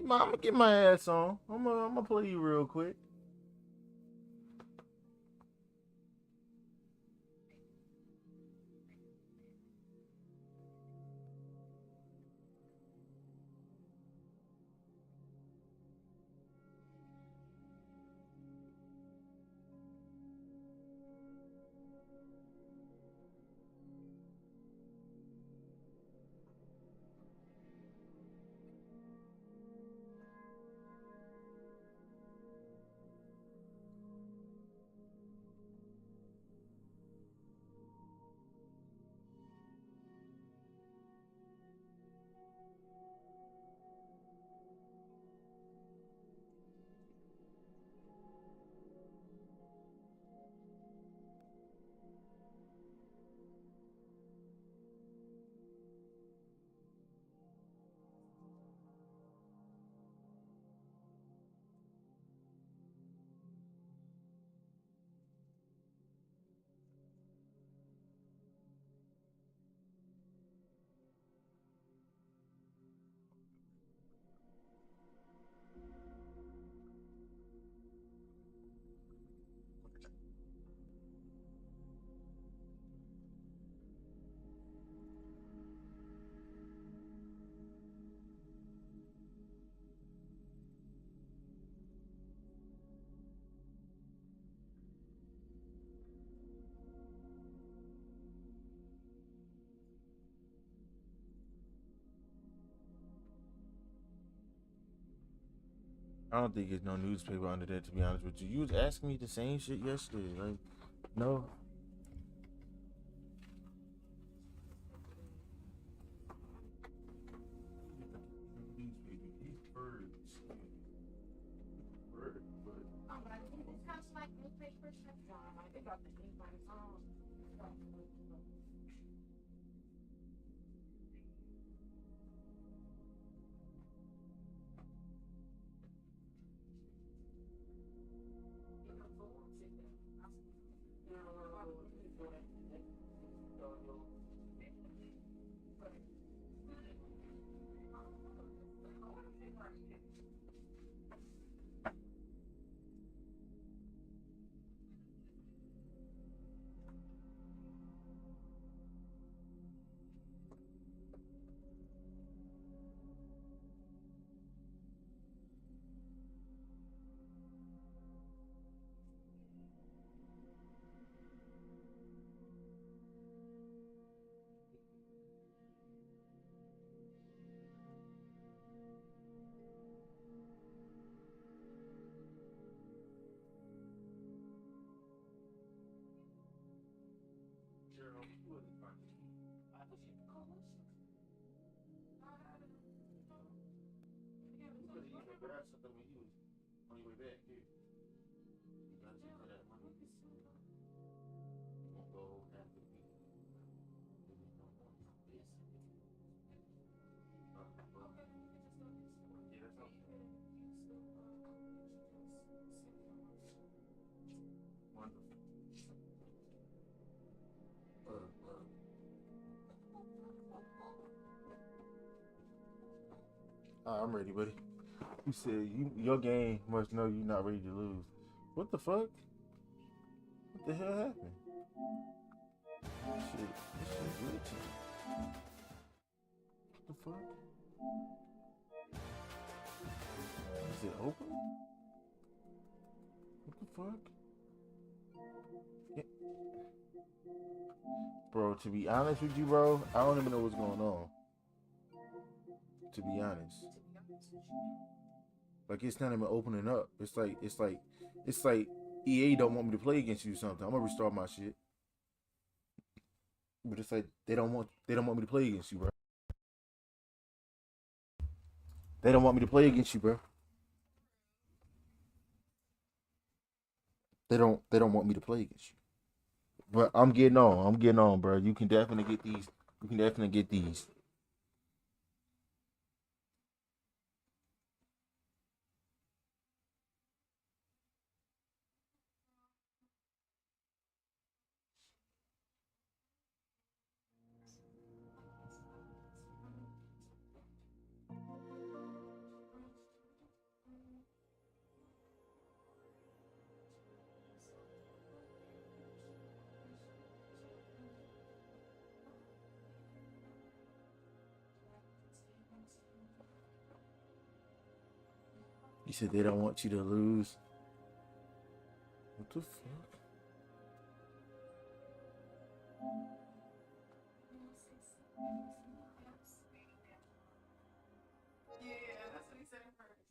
gonna get my ass on. I'm gonna play you real quick. I don't think there's no newspaper under there, to be honest with you. You was asking me the same shit yesterday. Like, no. Oh, but I think it's kind of like newspaper shit. They got the ink on its own. I'm ready, buddy. You said your game must know you're not ready to lose. What the fuck? What the hell happened? This shit glitching. What the fuck? Is it open? What the fuck? Yeah. Bro, to be honest with you, bro, I don't even know what's going on. To be honest. Like, it's not even opening up. It's like EA don't want me to play against you or something. I'm gonna restart my shit. But it's like they don't want me to play against you, bro. They don't want me to play against you, bro. They don't want me to play against you. But I'm getting on, bro. You can definitely get these. You can definitely get these. You said they don't want you to lose. What the fuck? Yeah, that's what he said first.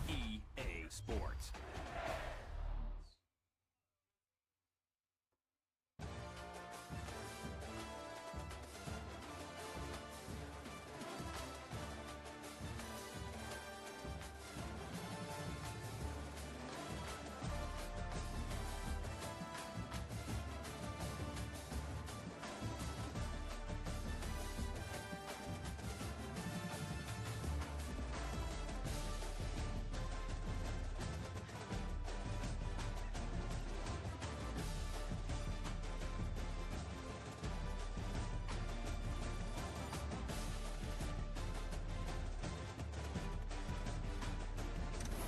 EA Sports.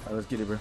All right, let's get it, bro.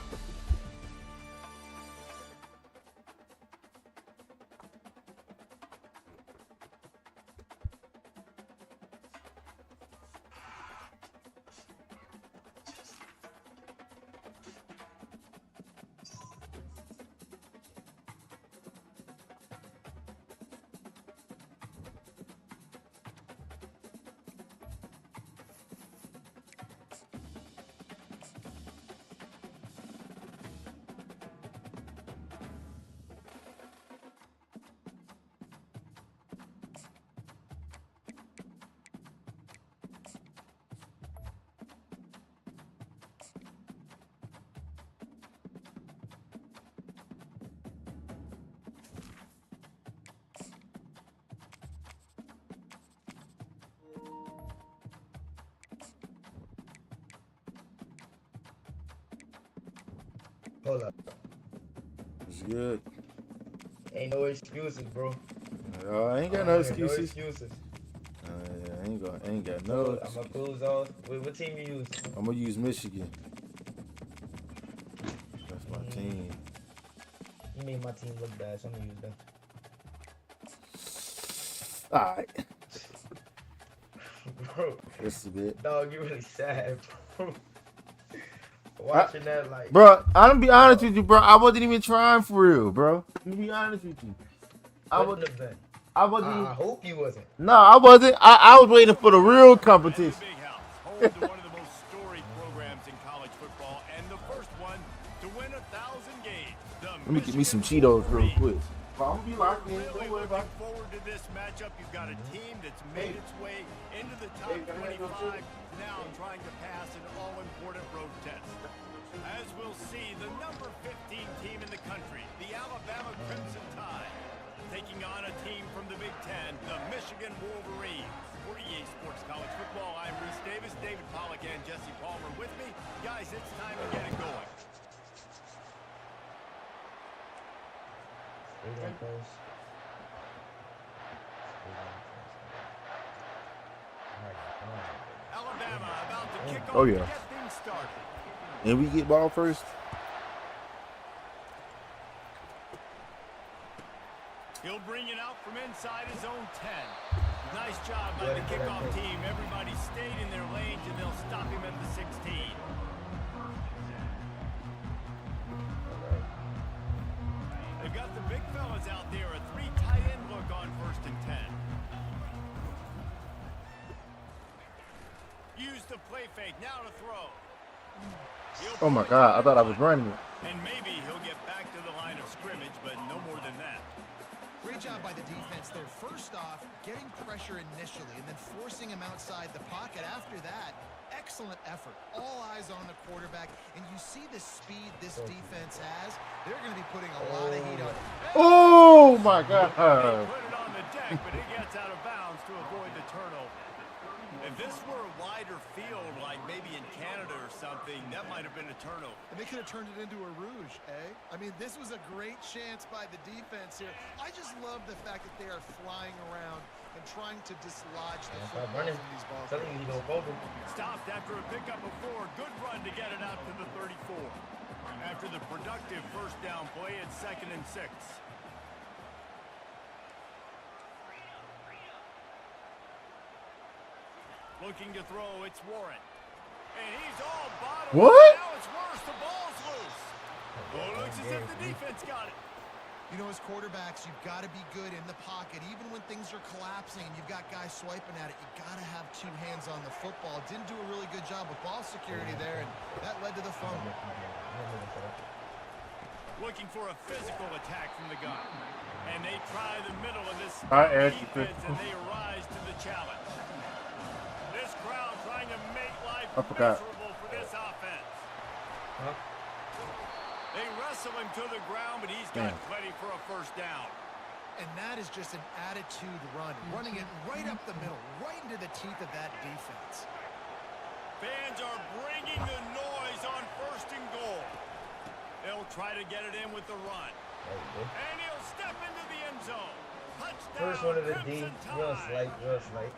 Hold up. It's good. Ain't no excuses, bro. I ain't got no No excuses. excuses. I ain't got no. I'm gonna close off. What team you use? I'm gonna use Michigan. That's my team. You made my team look bad, so I'm gonna use them. All right. Bro, That's a bit. dog, you really sad, bro. Watching that, like, Bro, I'm gonna be honest with you, bro. I wasn't even trying for real, bro. Let me be honest with you. I couldn't wasn't. have been. I wasn't. I hope you wasn't. No, I wasn't. I was waiting for the real competition. Big House, home to one of the most storied programs in college football, and the first one to win 1,000 games. Let me get me some Cheetos real quick. I'm gonna be locked in. Really Don't worry about looking forward to this matchup. You've got a team that's made its way into the top 25, now trying to pass an all-important road test. As we'll see, the number 15 team in the country, the Alabama Crimson Tide, taking on a team from the Big Ten, the Michigan Wolverines. For EA Sports College Football, I'm Reese Davis, David Pollack, and Jesse Palmer with me. Guys, it's time to get it going. Alabama about to kick Oh off to yeah. get things started. And we get ball first. He'll bring it out from inside his own 10. Nice job by the kickoff team. Everybody stayed in their lanes, and they'll stop him at the 16. They've got the big fellas out there. A 3 tight end look on 1st and 10. Use the play fake. Now to throw. Oh my God! I thought I was running. And maybe he'll get back to the line of scrimmage, but no more than that. Great job by the defense there. First off, getting pressure initially and then forcing him outside the pocket. After that, excellent effort. All eyes on the quarterback. And you see the speed this defense has. They're going to be putting a lot of heat on it. Oh my God! They put it on the deck, but it gets out of bounds to avoid the turnover. If this were a wider field, like maybe in Canada or something, that might have been a turnover. And they could have turned it into a rouge, eh? I mean, this was a great chance by the defense here. I just love the fact that they are flying around and trying to dislodge the football from these balls. Stopped after a pickup of 4. Good run to get it out to the 34. After the productive first down play, it's 2nd and 6. Looking to throw, it's Warren. And he's all bottom. What? Now it's worse. The ball's loose. Oh, it looks as if the defense got it. You know, as quarterbacks, you've got to be good in the pocket. Even when things are collapsing and you've got guys swiping at it, you've got to have 2 hands on the football. Didn't do a really good job with ball security there, and that led to the fumble. Looking for a physical attack from the gun. And they try the middle of this defense, and they rise to the challenge. This crowd trying to make life miserable for this offense. They wrestle him to the ground, but he's got plenty for a first down. And that is just an attitude run, running it right up the middle, right into the teeth of that defense. Fans are bringing the noise on 1st and goal. They'll try to get it in with the run. And he'll step into the end zone. Touchdown, First one of the D, Crimson just Tide. like.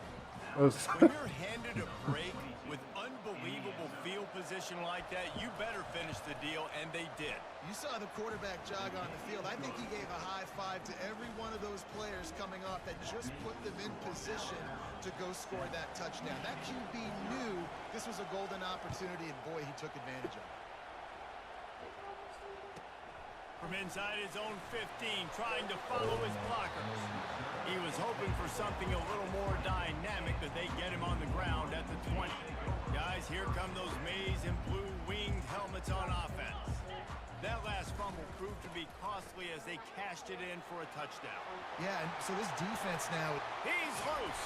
When you're handed a break with unbelievable field position like that, you better finish the deal, and they did. You saw the quarterback jog on the field. I think he gave a high five to every one of those players coming off that just put them in position to go score that touchdown. That QB knew this was a golden opportunity, and boy, he took advantage of it. From inside his own 15, trying to follow his blockers. He was hoping for something a little more dynamic, that they get him on the ground at the 20. Guys, here come those maize and blue winged helmets on offense. That last fumble proved to be costly as they cashed it in for a touchdown. Yeah, and so this defense now. He's loose.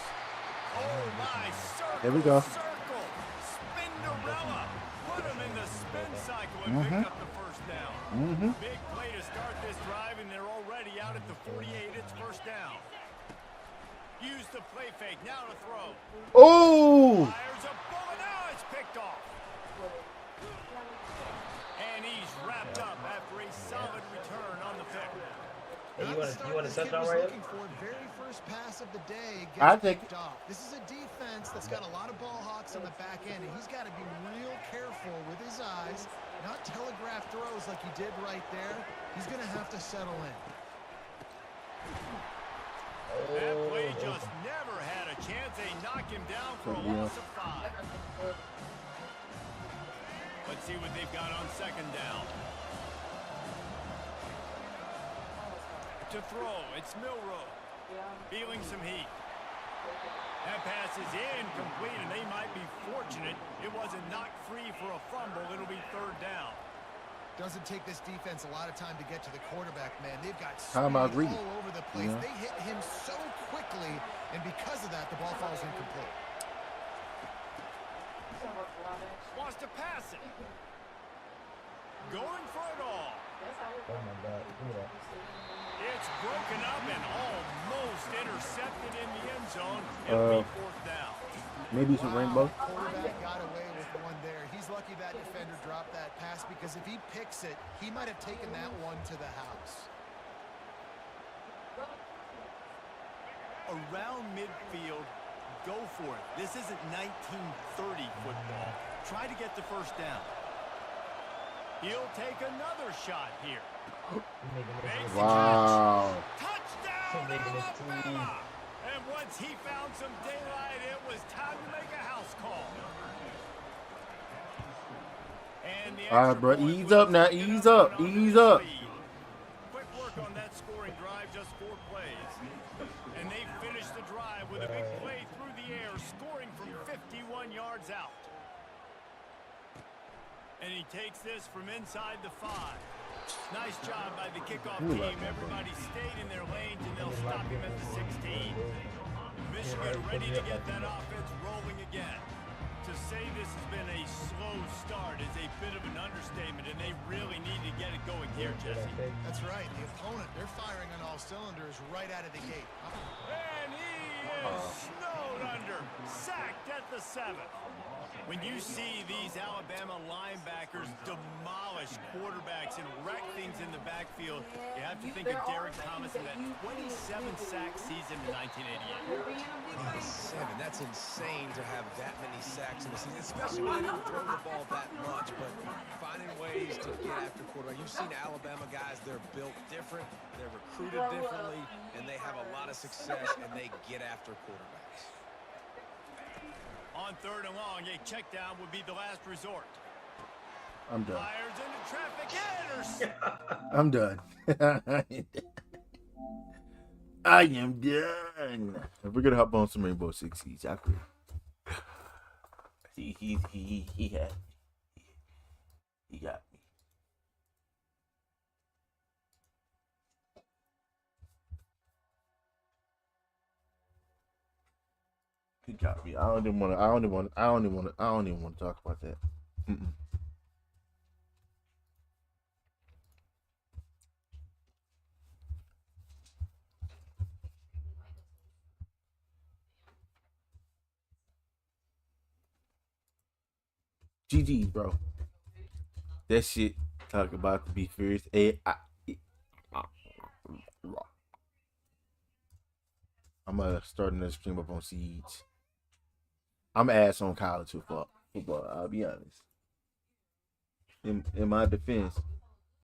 Oh, my, circle, There we go. circle, Spinderella. Put him in the spin cycle and picked up the first down. Big play to start this drive, and they're already out at the 48. It's first down. Use the play fake. Now to throw. Oh! Fires a bullet. Now it's picked off. And he's wrapped up after a solid return on the pick. Hey, you want to touch on looking for very first pass of the day. I think off. This is a defense that's got a lot of ball hawks on the back end, and he's got to be real careful with his eyes, not telegraph throws like he did right there. He's going to have to settle in. That play just never had a chance. They knock him down for a loss of 5. Let's see what they've got on 2nd down. To throw, it's Milroe. Feeling some heat. That pass is incomplete, and they might be fortunate it wasn't knocked free for a fumble. It'll be 3rd down. Doesn't take this defense a lot of time to get to the quarterback, man. They've got speed all over the place. Yeah. They hit him so quickly, and because of that, the ball falls incomplete. Wants to pass it. Going for it all. Oh my God. It's broken up and almost intercepted in the end zone. It'll be 4th down. Maybe some rainbow. Quarterback got away with one there. He's lucky that defender dropped that pass, because if he picks it, he might have taken that one to the house. around midfield. Go for it. This isn't 1930 football. Try to get the first down. He'll take another shot here. Wow. Touchdown, Alabama! And once he found some daylight, it was time to make a house call. And the All right, bro. Ease up now. Ease up. Ease up. Quick work on that scoring drive, just 4 plays. And they finished the drive with a big play through the air, scoring from 51 yards out. And he takes this from inside the 5. Nice job by the kickoff team. Everybody stayed in their lanes, and they'll stop him at the 16. Michigan ready to get that offense rolling again. To say this has been a slow start is a bit of an understatement, and they really need to get it going here, Jesse. That's right. The opponent, they're firing on all cylinders right out of the gate. And he is snowed under, sacked at the 7th. When you see these Alabama linebackers demolish quarterbacks and wreck things in the backfield, you have to think of Derek Thomas in that 27-sack season in 1988. 27. That's insane to have that many sacks in the season, especially when they didn't throw the ball that much. But finding ways to get after quarterback. You've seen Alabama guys, they're built different, they're recruited differently, and they have a lot of success, and they get after quarterbacks. On 3rd and long, a check down would be the last resort. I'm done. Fires into traffic. I'm done. I am done. If we're gonna hop on some Rainbow Six Siege, I could. See, he got me. He got me. I don't even want to talk about that. GG, bro. That shit talk about to be furious. I'm starting to stream up on Siege. I'm ass on college football. I'll be honest. In my defense,